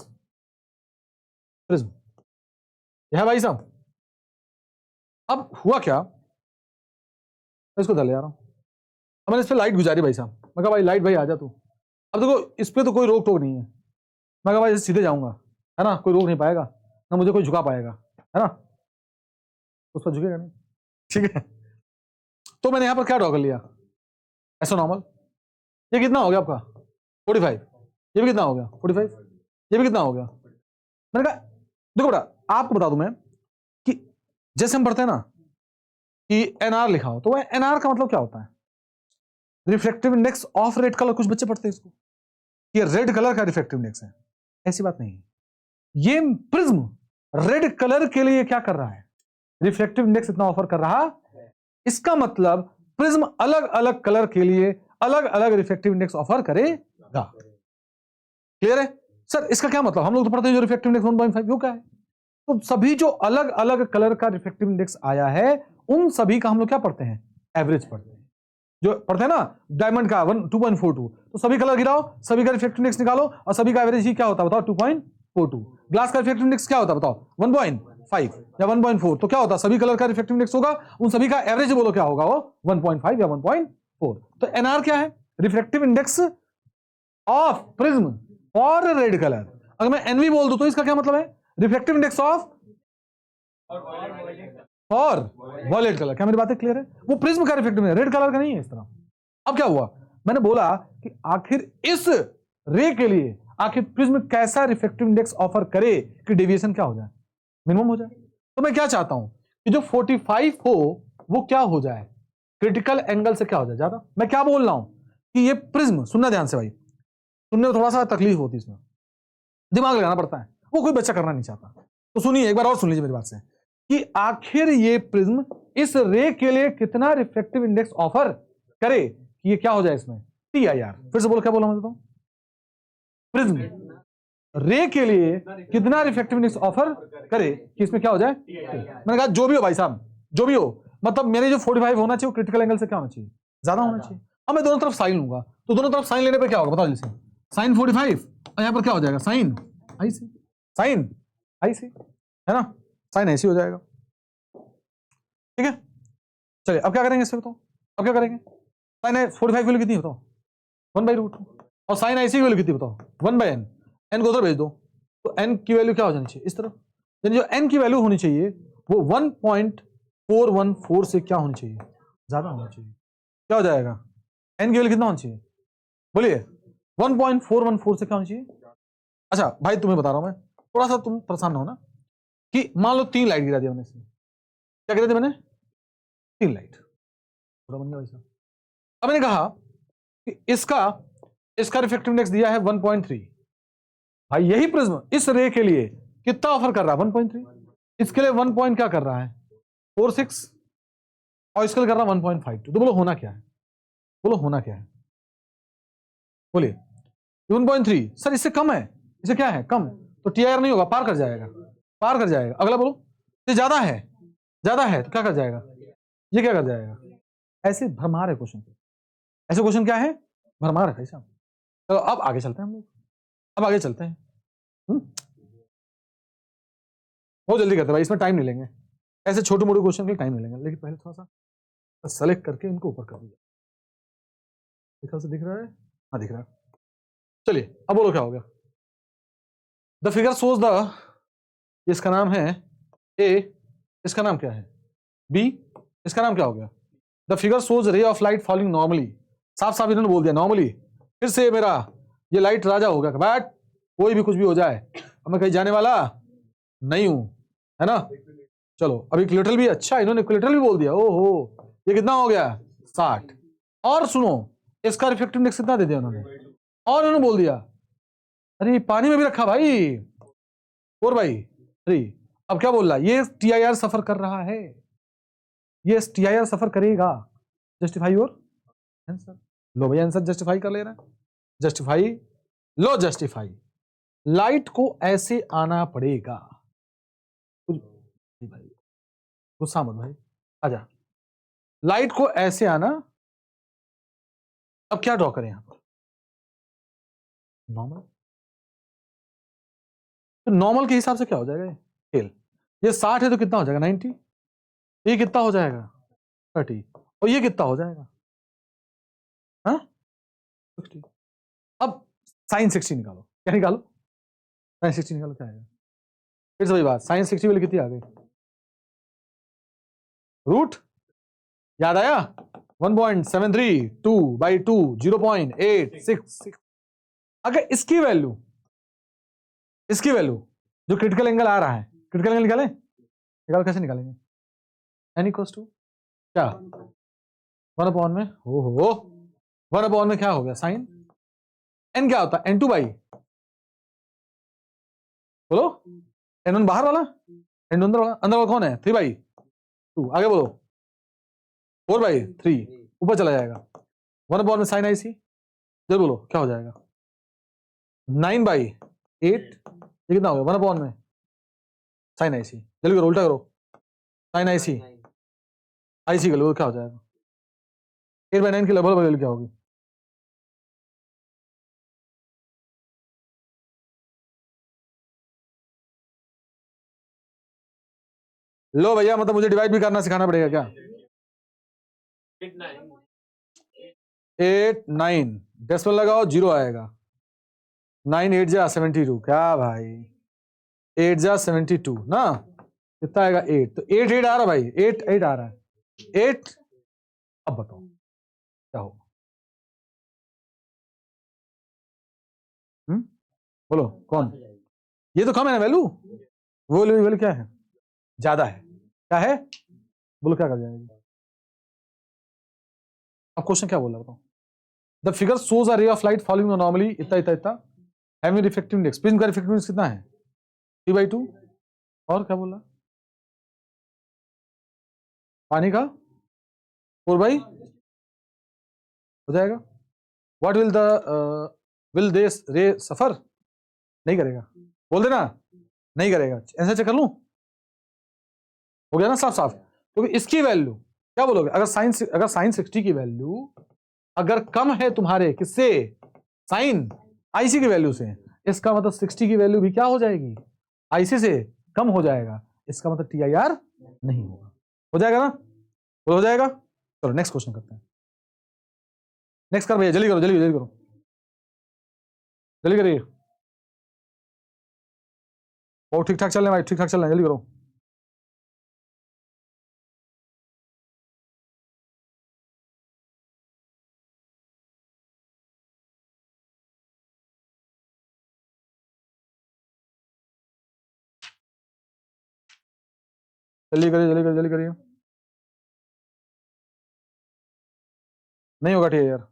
प्रिज्म, यह है भाई साहब। अब हुआ क्या, मैं इसको धर ले आ रहा हूं, अब मैंने इस पर लाइट गुजारी भाई साहब, मैं कहा भाई लाइट भाई आ जा तू। अब देखो इस पर तो कोई रोक टोक नहीं है, मैं कहा भाई सीधे जाऊंगा, है ना, कोई रोक नहीं पाएगा, ना मुझे कोई झुका पाएगा, है ना, उस पर झुकेगा नहीं, ठीक है। तो मैंने यहां पर क्या ड्रॉ कर लिया, ऐसा नॉर्मल। ये कितना हो गया आपका 45, ये भी कितना हो गया 45, ये भी कितना हो गया। मैंने कहा देखो बेटा आपको बता दूं मैं कि जैसे हम पढ़ते हैं ना कि एनआर लिखा हो, तो एनआर का मतलब क्या होता है, reflective index of red colour. कुछ बच्चे पढ़ते हैं इसको, ये रेड कलर का रिफ्लेक्टिव इंडेक्स है, ऐसी बात नहीं है। ये प्रिज्म रेड कलर के लिए क्या कर रहा है, रिफ्लेक्टिव इंडेक्स इतना ऑफर कर रहा, इसका मतलब प्रिज्म अलग अलग कलर के लिए अलग अलग रिफ्लेक्टिव इंडेक्स ऑफर करेगा। क्लियर है सर, इसका क्या मतलब, हम लोग तो पढ़ते हैं जो रिफ्लेक्टिव इंडेक्स 1.5 वो क्या है, तो सभी जो अलग अलग कलर का रिफ्लेक्टिव इंडेक्स आया है उन सभी का हम लोग क्या पढ़ते हैं, एवरेज पढ़ते हैं। जो पढ़ते हैं ना डायमंड का 2.42, तो सभी कलर गिराओ, सभी का रिफ्लेक्टिव इंडेक्स निकालो, और सभी का एवरेज ही क्या होता है बताओ 2.42। ग्लास का रिफ्लेक्टिव इंडेक्स क्या होता है बताओ 1.5 या 1.4, तो क्या होता है सभी कलर का रिफ्लेक्टिव इंडेक्स होगा, उन सभी का एवरेज बोलो क्या होगा वो 1.5 या 1.4। तो एनआर क्या है, reflective index of prism for red colour. अगर मैं एनवी बोल दूं तो इसका क्या मतलब है, reflective index of for violet colour. क्या मेरी बातें क्लियर है, वो प्रिज्म का रिफ्लेक्टिव है, रेड कलर का नहीं है इस तरह। अब क्या हुआ, मैंने बोला कि आखिर इस रे के लिए आखिर प्रिज्म कैसा रिफ्लेक्टिव इंडेक्स ऑफर करे कि डेविएशन क्या हो जाए, मिनिमम हो जाए। तो मैं क्या चाहता हूं कि जो 45 हो वो क्या हो जाए, क्रिटिकल एंगल से क्या हो जाए ज्यादा। मैं क्या बोल रहा हूं कि ये प्रिज्म, सुनना ध्यान से भाई, सुनने में थोड़ा सा तकलीफ होती है, इसमें दिमाग लगाना पड़ता है, वो कोई बच्चा करना नहीं चाहता। तो सुनिए एक बार और सुन लीजिए मेरी बात से, कि आखिर ये प्रिज्म इस रे के लिए कितना रिफ्लेक्टिव इंडेक्स ऑफर करे कि ये क्या हो जाए इसमें TIR। फिर से बोलो, क्या बोला मैं बताऊं, प्रिज्म रे के लिए कितना रिफ्लेक्टिव इंडेक्स ऑफर करे कि इसमें क्या हो जाए। मैंने कहा जो भी हो भाई साहब, जो भी हो, मतलब मेरे जो 45 होना चाहिए वो क्रिटिकल एंगल से क्या होना चाहिए, ज्यादा होना चाहिए। अब मैं दोनों तरफ साइन लूंगा, तो दोनों तरफ साइन लेने पर क्या होगा बताओ जैसे, साइन 45 और यहां पर क्या हो जाएगा साइन IC, साइन IC, है ना, साइन ऐसी हो जाएगा। ठीक है चलिए अब क्या करेंगे इससे बताओ, अब क्या करेंगे, साइन 45 वैल्यू कितनी बताओ 1/√2, और साइन IC की वैल्यू कितनी बताओ 1/n, n को उधर भेज दो, तो n की वैल्यू क्या हो जानी चाहिए इस तरफ, यानी जो n की वैल्यू होनी चाहिए वो 1.414 से क्या होनी चाहिए, ज्यादा होनी चाहिए। क्या हो जाएगा एन की वैल्यू कितना होना चाहिए बोलिए? 1.414 से क्या होना चाहिए? अच्छा भाई तुम्हें बता रहा हूं मैं, थोड़ा सा तुम परेशान ना हो ना, कि मान लो 3 लाइट गिरा दिया मैंने इसमें, क्या गिरा दिया मैंने? 3 लाइट, थोड़ा बन गया वैसा। अब मैंने कहा कि इसका रिफ्लेक्टिव इंडेक्स दिया है 1.3। भाई यही प्रिज्म इस रे के लिए कितना ऑफर कर रहा है? 1.3। इसके लिए 1 पॉइंट क्या कर रहा है? 46, और इसके लिए कर रहा है 1.52। तो बोलो होना क्या है? बोलो होना क्या है? बोलिए। 1.3 सर इससे कम है, इससे क्या है कम, तो टीआईआर नहीं होगा, पार कर जाएगा, पार कर जाएगा। अगला बोलो, ये ज्यादा है, ज्यादा है तो क्या कर जाएगा? ये क्या कर जाएगा? ऐसे भरमार है क्वेश्चन, ऐसे क्वेश्चन क्या है? भरमार है भाई साहब। तो अब आगे चलते हैं हम लोग, अब आगे चलते हैं। बहुत जल्दी करते हैं भाई, इसमें टाइम नहीं लेंगे, ऐसे छोटे मोटे क्वेश्चन के टाइम नहीं लेंगे, लेकिन पहले थोड़ा सा सेलेक्ट करके इनको ऊपर कर दीजिए। दिख रहा है? हाँ दिख रहा है। चलिए अब बोलो क्या हो गया? द फिगर शोज द, इसका नाम है ए, इसका नाम क्या है बी, इसका नाम क्या हो गया? द फिगर शोज रे ऑफ लाइट फॉलिंग नॉर्मली, साफ साफ इन्होंने बोल दिया नॉर्मली। फिर से मेरा ये लाइट राजा होगा, बट कोई भी कुछ भी हो जाए, अब मैं कहीं जाने वाला नहीं हूं, है ना? चलो अभी कोलेटरल भी, अच्छा इन्होंने कोलेटरल भी बोल दिया। ओहो ये कितना हो गया? 60। और सुनो इसका रिफ्लेक्टिव इंडेक्स कितना दे दिया उन्होंने, और उन्होंने बोल दिया अरे पानी में भी रखा भाई 4/3। अब क्या बोल रहा है? ये टीआईआर सफर कर रहा है, ये टीआईआर सफर करेगा। Justify your answer. लो भैया आंसर जस्टिफाई कर ले रहा है, जस्टिफाई, लो जस्टिफाई। लाइट को ऐसे आना पड़ेगा, भाई गुस्सा मत भाई, आजा। लाइट को ऐसे आना, अब क्या ड्रॉ करें यहां पर? नॉर्मल, तो नॉर्मल के हिसाब से क्या हो जाएगा ये? ये 60 है तो कितना हो जाएगा? 90। ये कितना हो जाएगा? 30। और ये कितना हो जाएगा? हाँ 60। अब साइन 60 निकालो, क्या निकालो? साइन 60 निकालो, क्या आएगा? फिर से वही बात, साइन 60 वाली कितनी आ गई? रूट, याद आया? 1.73, 2/2, 0.866। अगर इसकी वैल्यू जो क्रिटिकल एंगल आ रहा है, क्रिटिकल एंगल निकालो, कैसे निकालेंगे? एन इक्वल्स टू क्या? 1 अपॉन में, हो 1 अपॉन में क्या हो गया? साइन। एन क्या होता है? N2 बाई, बोलो N1 बाहर वाला, N2 अंदर वाला, अंदर वाला कौन है? 3/2। आगे बोलो 4/3, ऊपर चला जाएगा। 1 अपॉन में साइन आईसी, जल्द बोलो क्या हो जाएगा? 9/8। ये कितना हो गया? 1 अपॉन में साइन आईसी, जल्दी करो, उल्टा करो, साइन आईसी, आईसी का लो क्या हो जाएगा? 8/9 की लगभग वैल्यू क्या होगी? लो भैया मतलब मुझे डिवाइड भी करना सिखाना पड़ेगा क्या? 8 9 डेसिमल लगाओ 0 आएगा। 9 8 जा 72, क्या भाई 8 जा 72 ना, कितना आएगा? 8। तो 8 8 आ रहा भाई, 8 8 आ रहा है 8। अब बताओ क्या होगा? बोलो कौन? ये तो कम है ना वैल्यू, वो वैल्यू क्या है? ज्यादा है, क्या है? बोलो क्या कर जाएगी? अब क्वेश्चन क्या बोला बताओ? The figure shows a ray of light following normally इतना इतना इतना, हैविंग रिफ्लेक्टिव इंडेक्स, प्रिज्म का रिफ्लेक्टिव इंडेक्स कितना है? 3/2। और क्या बोला? पानी का 4 हो जाएगा। व्हाट विल दिस रे सफर? नहीं करेगा, बोल देना नहीं करेगा। आंसर चेक कर लूं? हो गया ना साफ साफ। क्योंकि तो इसकी वैल्यू क्या बोलोगे? अगर साइन 60 की वैल्यू अगर कम है तुम्हारे किससे? साइन आईसी की वैल्यू से, इसका मतलब 60 की वैल्यू भी क्या हो जाएगी? आईसी से कम हो जाएगा, इसका मतलब टीआईआर नहीं होगा। हो जाएगा ना? हो जाएगा। चलो नेक्स्ट क्वेश्चन करते हैं। नेक्स्ट कर भैया, जल्दी करो जल्दी जल्दी करो, जल्दी करिए। और ठीक ठाक चल रहे हैं भाई, ठीक ठाक चल रहे हैं, जल्दी करो। जल्दी करिए जल्दी करिए जल्दी करिए। नहीं होगा टी यार,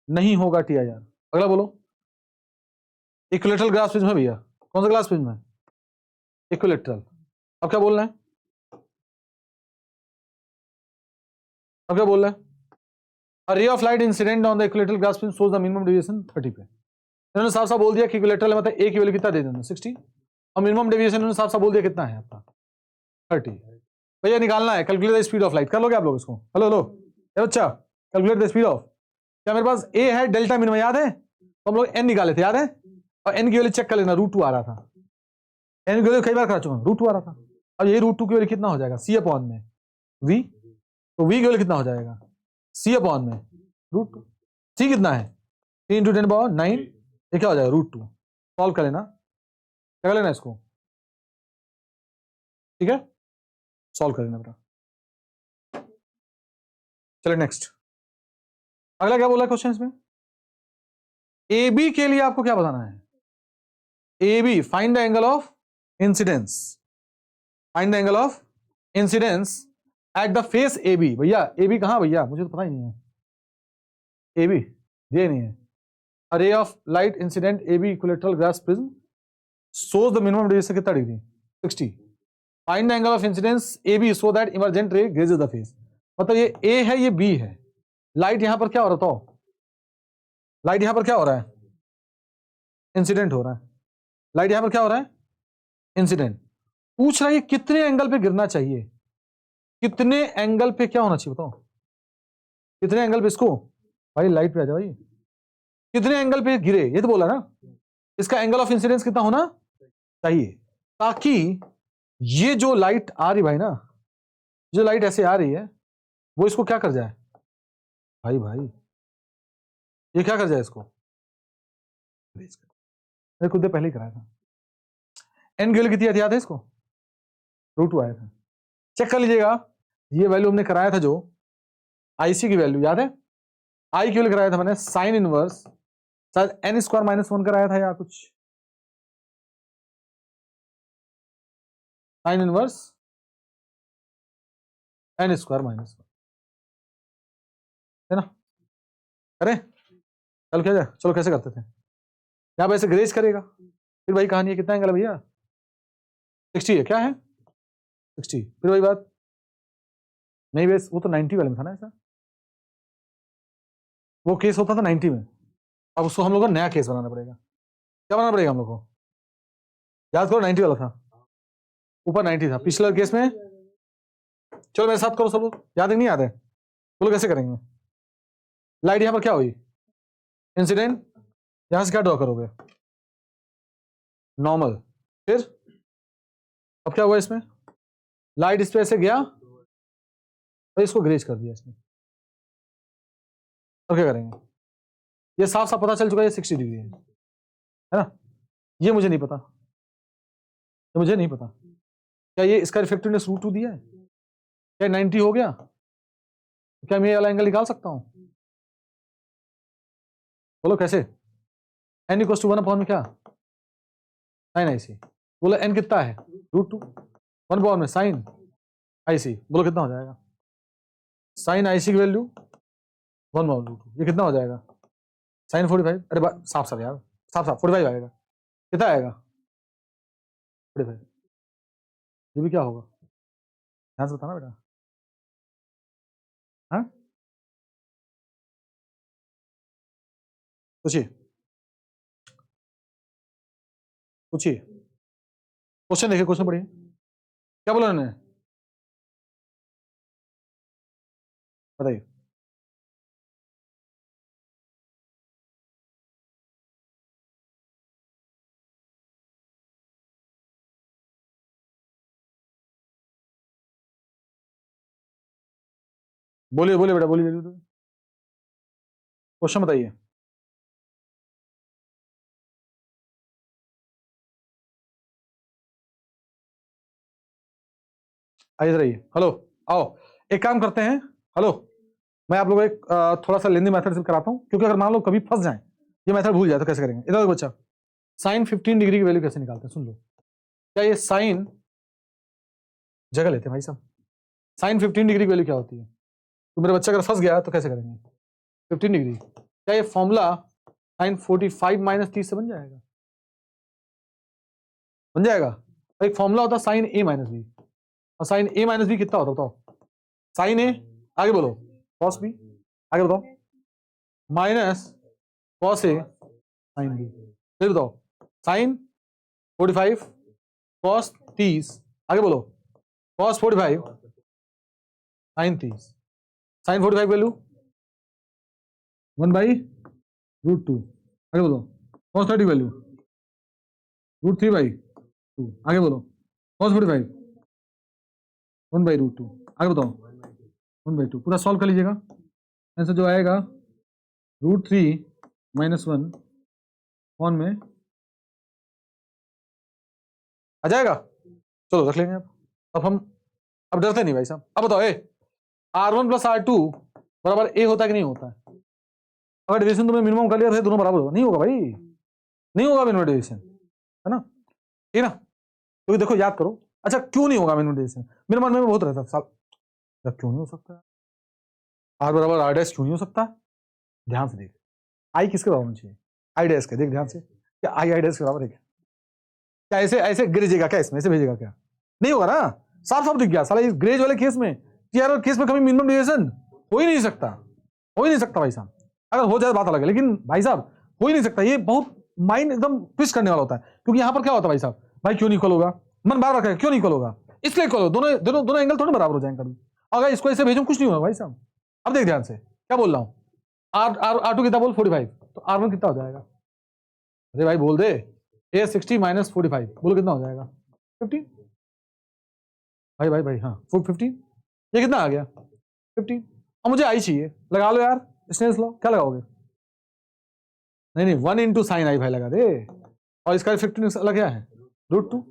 नहीं होगा टी यार। अगला बोलो। इक्विलेटरल ग्राफ प्रिज्म है भैया, कौन सा ग्लास प्रिज्म है? इक्विलेटरल। अब क्या बोल रहे हैं? अब क्या बोल रहे हैं? A ray of light incident on the equilateral glass plane shows the minimum deviation 30 पे। इन्होंने साफ साफ बोल दिया कि इक्विलेटरल मतलब ए की वैल्यू कितना दे देना 60, और मिनिमम डेविएशन इन्होंने साफ साफ बोल दिया कितना है आपका 30। भैया निकालना है, calculate the speed of light. कर लोगे आप लोग इसको? हेलो हेलो बच्चा, कैलकुलेट द स्पीड ऑफ। क्या मेरे पास ए है डेल्टा मिनिमम याद है, तो हम लोग एन निकाले थे याद है, और एन की वैल्यू चेक कर लेना, √2 आ रहा था। एन की वैल्यू कई बार करा चुका हूं, √2 आ रहा था। अब ये √2 की वैल्यू कितना हो जाएगा? सी अपॉन में वी, तो वी की वैल्यू कितना हो जाएगा? सी अपॉन में √2। सी कितना है? 3 × 10⁹, ये क्या हो जाएगा? √2। सॉल्व कर लेना, क्या कर लेना इसको, ठीक है, सॉल्व कर लेना बेटा। चलिए नेक्स्ट, अगला क्या बोला क्वेश्चन इसमें? ए बी के लिए आपको क्या बताना है? A B, find the angle of incidence, find the angle of incidence at the face A B. भैया ए बी कहां भैया, मुझे तो पता ही नहीं है। ए बी ये नहीं है। A ray of light incident AB equilateral glass prism shows the minimum deviation कितना degree? 60। Find the angle of incidence AB so that emergent ray grazes the face। मतलब ये A है ये B है, light यहां पर क्या हो रहा था? लाइट यहां पर क्या हो रहा है? इंसिडेंट हो रहा है। लाइट यहां पर क्या हो रहा है? इंसिडेंट। पूछ रहा है कितने एंगल पे गिरना चाहिए, कितने एंगल पे क्या होना चाहिए बताओ, कितने एंगल पे इसको, भाई लाइट पे आ जाओ, कितने एंगल पे गिरे, ये तो बोला ना। इसका एंगल ऑफ इंसिडेंस कितना होना चाहिए, ताकि ये जो लाइट आ रही भाई ना, जो लाइट ऐसे आ रही है वो इसको क्या कर जाए भाई, ये क्या कर जाए इसको, मैंने खुद पहले ही कराया था। एन की वैल्यू कितनी याद है इसको? √2 आया था। चेक कर लीजिएगा, ये वैल्यू हमने कराया था जो आईसी की वैल्यू याद है, आई की वैल्यू कराया था मैंने साइन इनवर्स, शायद n² - 1 कराया था या कुछ, साइन इनवर्स n² - 1 है ना। करें चल, क्या जाए, चलो कैसे करते थे, यहां पर ऐसे ग्रेज करेगा, फिर भाई कहानी है कितना एंगल है भैया? 60 है, क्या है 60, फिर वही बात नहीं बेस, वो तो 90 वाले में था ना ऐसा, वो केस होता था 90 में। अब उसको हम लोग को नया केस बनाना पड़ेगा। क्या बनाना पड़ेगा हम लोग को? याद करो 90 वाला था, ऊपर 90 था पिछले केस में। चलो मेरे साथ करो सब लोग, याद है नहीं याद है? बोलो कैसे करेंगे। लाइट यहां पर क्या हुई? इंसिडेंट। यहां से क्या ड्रॉ करोगे? नॉर्मल। फिर अब क्या हुआ इसमें? लाइट इस पे ऐसे गया और इसको ग्रेज कर दिया इसने। अब क्या करेंगे? ये साफ साफ पता चल चुका है ये 60 डिग्री है ना। ये मुझे नहीं पता, ये मुझे नहीं पता क्या ये इसका रिफ्लेक्टिवनेस √2 दिया है, क्या 90 हो गया, क्या मैं ये वाला एंगल निकाल सकता हूं? बोलो कैसे? n = 1 अपॉन में क्या, साइन आईसी। बोलो n कितना है? √2, 1 अपॉन में साइन आईसी। बोलो कितना हो जाएगा? साइन आईसी की वैल्यू 1 अपॉन √2, ये कितना हो जाएगा? साइन 45। अरे साफ साफ यार, साफ साफ 45 आएगा। कितना आएगा? 45। ये भी क्या होगा, ध्यान से बताना बेटा। हाँ पूछिए पूछिए, क्वेश्चन देखिए, क्वेश्चन पढ़िए, क्या बोला उन्होंने, बताइए। बोलिए बोलिए बेटा, बोलिए क्वेश्चन बताइए। आइए इधर आइए, हेलो आओ, एक काम करते हैं, हेलो मैं आप लोगों को एक थोड़ा सा लेंदी मेथड से कराता हूं, क्योंकि अगर मान लो कभी फंस जाए, ये मेथड भूल जाए तो कैसे करेंगे। इधर बच्चा, साइन 15 डिग्री की वैल्यू कैसे निकालते हैं सुन लो। क्या ये साइन जगह लेते हैं भाई साहब। साइन 15 डिग्री की वैल्यू क्या होती है? तो मेरा बच्चा अगर फंस गया तो कैसे करेंगे? 15 डिग्री, क्या ये फॉर्मूला साइन 45 माइनस 30 से बन जाएगा? बन जाएगा। एक फॉर्मूला होता है साइन ए माइनस बी, और साइन ए माइनस बी कितना होता है बताओ? साइन ए, आगे बोलो, कॉस बी, आगे बताओ, minus cos A sine B, फिर बताओ साइन 45 कॉस 30, आगे बोलो कॉस 45 साइन 30, साइन 45 वैल्यू 1/√2, आगे बोलो कॉस 30 वैल्यू √3/2, आगे बोलो कॉस 45 1/√2, आगे बताओ 1/2, पूरा सॉल्व कर लीजिएगा। आंसर जो आएगा √3 - 1 कौन में आ जाएगा। चलो रख लेंगे अब हम, अब डरते नहीं भाई साहब। अब बताओ ए R1 + R2 बराबर ए होता है कि नहीं होता है? अगर डिवीजन तुमने मिनिमम कर लिया तो दोनों बराबर होगा, नहीं होगा भाई, नहीं होगा मिनिमम डिवीजन, है ना, ठीक है ना? क्योंकि देखो याद करो, अच्छा क्यों नहीं होगा मिनिमम डिवीजन? मेरे मन में बहुत रहता है साहब, क्यों नहीं हो सकता? R बराबर R डैश क्यों नहीं हो सकता? ध्यान से देख, आई किसके बराबर होना चाहिए? आई डैश के, देख ध्यान से, क्या आई डैश के बराबर है क्या? क्या ऐसे ऐसे गिरेगा क्या इसमें, ऐसे भेजेगा क्या? नहीं होगा ना, साफ साफ दिख गया साला इस ग्रेज वाले केस में कि यार केस में कभी मिनिमम डिवीजन हो ही नहीं सकता, हो ही नहीं सकता भाई साहब। अगर हो जाए बात अलग है, लेकिन भाई साहब हो ही नहीं सकता। ये बहुत माइंड एकदम ट्विस्ट करने वाला होता है, क्योंकि यहाँ पर क्या होता है भाई साहब, भाई क्यों नहीं इक्वल होगा, मन बार रखा है क्यों नहीं इक्वल होगा, इसलिए इक्वल हो, दोनों दोनों दोनों एंगल थोड़े बराबर हो जाएंगे कभी। अगर इसको ऐसे भेजूं कुछ नहीं होगा भाई साहब। अब देख ध्यान से क्या बोल रहा हूँ, R2 कितना बोल 45, तो R1 कितना हो जाएगा? अरे भाई बोल दे, A60 - 45 बोलो कितना हो जाएगा? 15। भाई भाई भाई हाँ 15, ये कितना आ गया 15। और मुझे आई चाहिए, लगा लो यार स्नेल्स लॉ, क्या लगाओगे? नहीं नहीं 1 × साइन आई भाई लगा दे, और इसका 15 अलग क्या है √2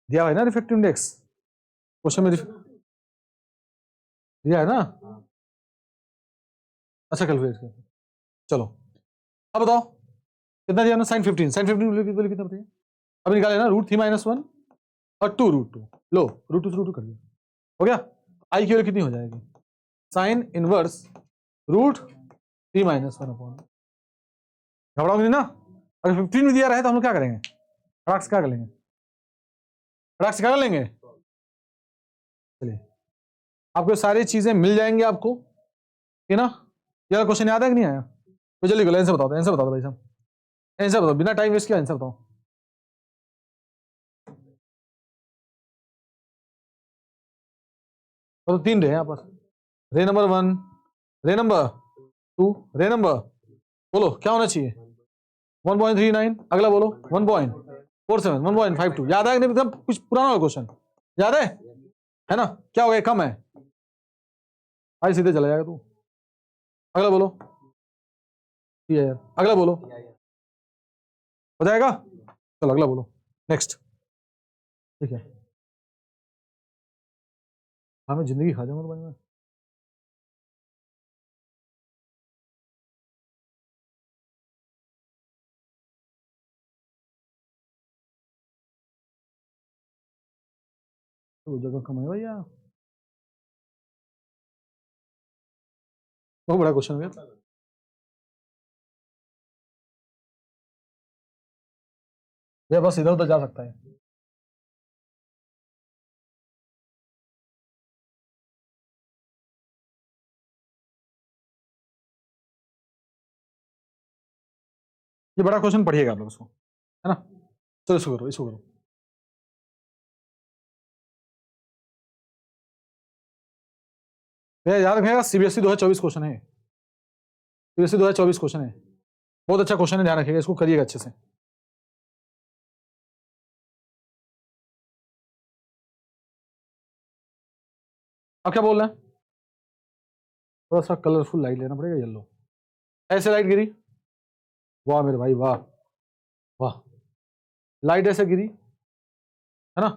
दिया है ना, रिफ्लेक्टिव इंडेक्स क्वेश्चन में दिया है ना। अच्छा कैलकुलेट कर, चलो अब बताओ कितना दिया ना, साइन 15, साइन 15 वैल्यू कितना बताइए? अब निकाले ना √3 - 1 और 2√2, लो √2 से √2 कर दिया, हो गया। आई की वैल्यू कितनी हो जाएगी? साइन इनवर्स √3 - 1 घबराओगे नहीं ना? अगर 15 में दिया रहे तो हम लोग क्या करेंगे, फटाक से क्या कर लेंगे, फटाक से क्या कर लेंगे। चलिए आपको सारी चीजें मिल जाएंगी आपको, ठीक है ना? ये क्वेश्चन याद है कि नहीं आया? तो जल्दी करो, आंसर बताओ, आंसर बताओ भाई साहब, आंसर बताओ बिना टाइम वेस्ट किया, आंसर बताओ। तो 3 रहे यहाँ पर, रे नंबर 1, रे नंबर 2, रे नंबर, बोलो क्या होना चाहिए? 1.39, अगला बोलो 1.47, 1.52, याद है कि नहीं? एकदम कुछ पुराना क्वेश्चन याद है ना? क्या हो गया, कम है भाई, सीधे चला जाएगा तू। अगला बोलो, ये यार अगला बोलो, हो जाएगा। चलो अगला बोलो, नेक्स्ट, ठीक है। हाँ मैं जिंदगी खा जाऊंगा भाई मैं। तो जगह कम है भैया, बहुत बड़ा क्वेश्चन हो गया। भैया बस इधर उधर जा सकता है। ये बड़ा क्वेश्चन पढ़िएगा आप लोग उसको, है ना? चलो इसको करो, इसको करो। भैया याद रखिएगा CBSE 2024 क्वेश्चन है, CBSE 2024 क्वेश्चन है, बहुत अच्छा क्वेश्चन है, ध्यान रखिएगा, इसको करिएगा अच्छे से। अब क्या बोल रहे हैं, थोड़ा सा कलरफुल लाइट लेना पड़ेगा, येलो, ऐसे लाइट गिरी, वाह मेरे भाई वाह, वाह लाइट ऐसे गिरी, है ना,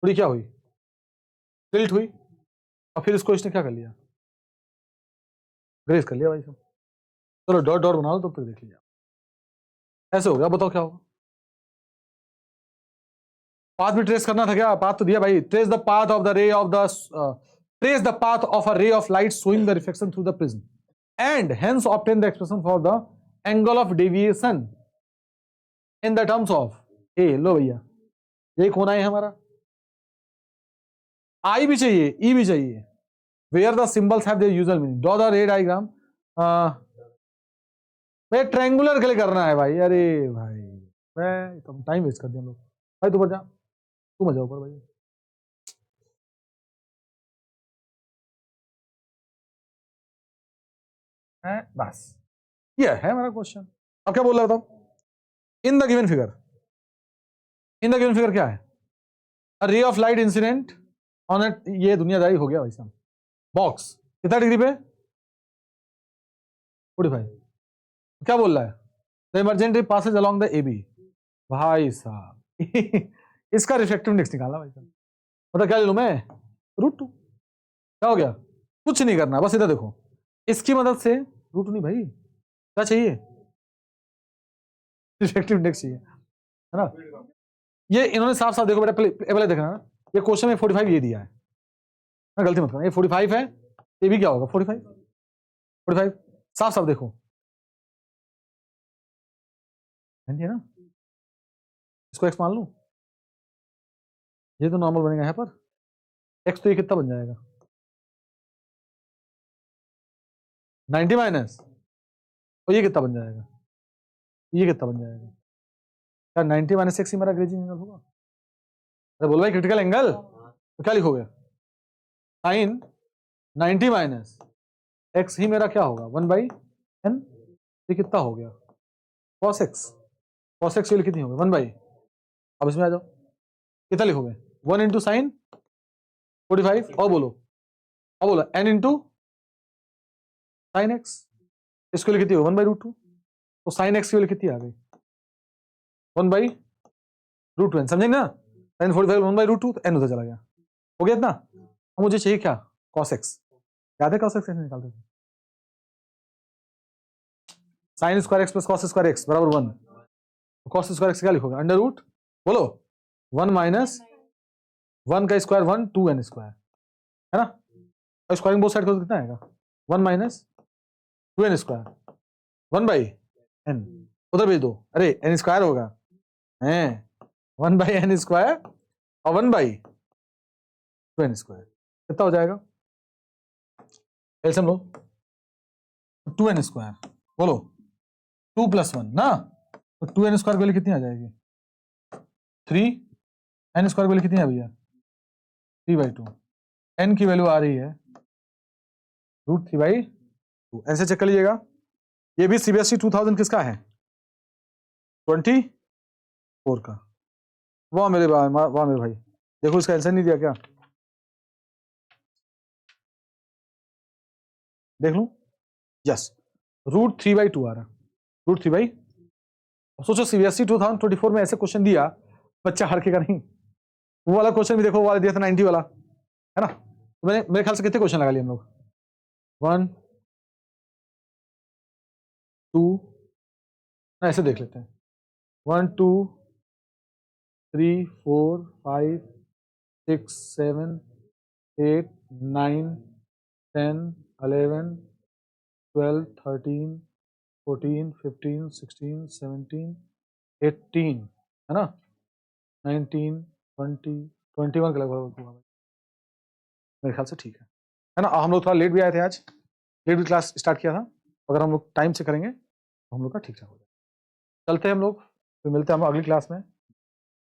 थोड़ी क्या हुई, टिल्ट हुई, और फिर इसको इसने क्या कर लिया, ग्रेस कर लिया भाई साहब। चलो डॉट डॉट बना लो, तब तक देख लीजिए, ऐसे हो गया, बताओ क्या होगा। पाथ भी ट्रेस करना था क्या? पाथ तो दिया भाई, trace the path of the ray of the trace the path of a ray of light showing the reflection through the prism and hence obtain the expression for the angle of deviation in the terms of a. लो भैया, ये कोना है हमारा, I भी चाहिए, E भी चाहिए, where the symbols have their usual meaning. Draw the ray diagram. भाई ट्रायंगुलर के लिए करना है भाई। अरे भाई मैं तुम टाइम वेस्ट कर दिया हम लोग। भाई तू ऊपर जा, तू मजा ऊपर भाई। बस ये है हमारा क्वेश्चन। अब क्या बोल रहा था? In the given figure, in the given figure क्या है? A ray of light incident on it. ये दुनियादारी हो गया भाई साहब। बॉक्स कितना डिग्री पे? 45। क्या बोल रहा है? The emergent ray passes along the AB। भाई साहब इसका रिफ्लेक्टिव इंडेक्स निकालना भाई साहब। मतलब क्या ले लूं मैं? √2। क्या हो गया? कुछ नहीं करना, बस इधर देखो, इसकी मदद से √2 नहीं भाई, क्या चाहिए? रिफ्लेक्टिव इंडेक्स चाहिए, है ना? ये इन्होंने साफ साफ देखो बेटा, पहले देखना ना, ये क्वेश्चन में 45 ये दिया है ना, गलती मत करना। ये 45 है, ये भी क्या होगा? 45 साफ साफ देखो, है ना? इसको x मान लूं, ये तो नॉर्मल बनेगा यहाँ पर x, तो ये कितना बन जाएगा? 90 माइनस, तो ये कितना बन जाएगा? ये कितना बन जाएगा? क्या 90 माइनस x ही मेरा ग्रेजिंग एंगल होगा? अरे बोल भाई क्रिटिकल एंगल, तो क्या लिखोगे? साइन 90 माइनस x ही मेरा क्या होगा? 1/n। ये कितना हो गया? cos x, cos x कितनी होगी? 1/। अब इसमें आ जाओ, कितना लिखोगे? 1 इंटू साइन 45, और बोलो, अब बोलो n इंटू साइन एक्स, इसके लिए कितनी हो? 1/√2। तो साइन एक्स की वैल्यू कितनी आ गई? 1/√2n। समझेंगे ना? साइन 45 1/√2, तो n उधर चला गया, हो गया इतना। अब मुझे चाहिए क्या? cos x। याद है cos x कैसे निकालते थे? Sine square x plus cos square x बराबर 1। cos स्क्वायर एक्स क्या लिखोगे? अंडर रूट, बोलो 1 माइनस 1 का स्क्वायर 1, 2n स्क्वायर, है ना? और स्क्वायरिंग बोथ साइड का कितना आएगा? 1 माइनस 2n स्क्वायर 1/n, उधर भेज दो। अरे n स्क्वायर होगा, हैं 1/n स्क्वायर और 1/2n स्क्वायर, कितना हो जाएगा? एलसीएम लो, 2n स्क्वायर, बोलो 2 + 1 ना, तो 2n स्क्वायर की वैल्यू कितनी आ जाएगी? 3। n स्क्वायर की वैल्यू कितनी है भैया? 3/2। n की वैल्यू आ रही है √3/2। ऐसे चेक कर लीजिएगा। ये भी CBSE 2000 किसका है? 24 का। वाह मेरे भाई, देखो इसका आंसर नहीं दिया क्या? देख लूं, यस, √3/2 आ रहा, √3/। सोचो CBSE 2024 में ऐसे क्वेश्चन दिया, बच्चा हड़केगा नहीं? वो वाला क्वेश्चन भी देखो, वो वाला दिया था 90 वाला, है ना? तो मैंने मेरे ख्याल से कितने क्वेश्चन लगा लिए हम लोग? 1 2, ऐसे देख लेते हैं, 1 2 3 4 5 6 7 8 9 10 11 12 13 14 15 16 17 18, है ना? 19 20 21 के लगभग हुआ मेरे ख्याल से, ठीक है ना? हम लोग थोड़ा लेट भी आए थे आज, लेट भी क्लास स्टार्ट किया था। अगर हम लोग टाइम से करेंगे तो हम लोग का ठीक ठाक हो जाएगा। चलते हैं हम लोग, फिर मिलते हैं हम अगली क्लास में।